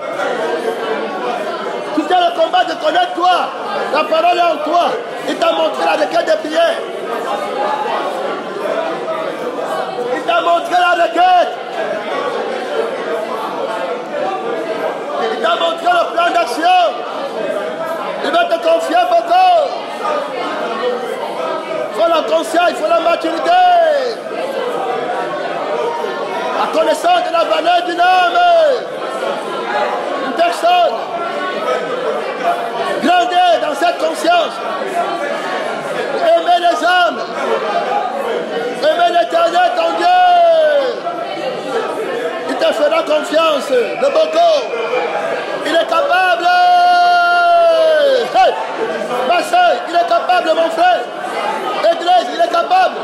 Tu tiens le combat de connaître toi. La parole est en toi. Il t'a montré la requête de prière. Il t'a montré la requête. Il t'a montré le plan d'action. Il va te confier beaucoup. Il faut la conscience, il faut la maturité. La connaissance de la valeur d'une âme. Une personne grandir dans cette conscience. Aimer les âmes. Aimer l'éternel, ton Dieu. Il te fera confiance de beaucoup. Il est capable. Hey, ma soeur, il est capable, mon frère. Église, il est capable.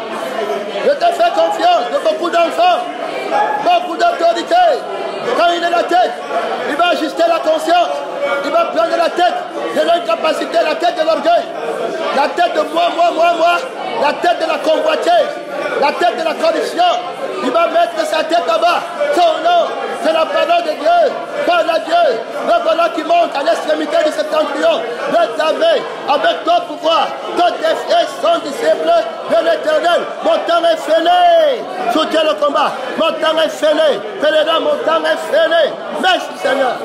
Je te fais confiance de beaucoup d'enfants, beaucoup d'autorité. Quand il est la tête, il va ajuster la conscience. Il va prendre la tête de l'incapacité, la tête de l'orgueil, la tête de moi, la tête de la convoitise, la tête de la corruption. Il va mettre sa tête en bas. Son nom, c'est la parole de Dieu. Parle à Dieu. Le voilà qui monte à l'extrémité du septentrion. Le savez, avec ton pouvoir, tous tes frères sont disciples de l'Éternel. Mon temps est fini. Soutiens le combat. Mon temps est fini. Pèlerin, mon temps est fini. Merci Seigneur.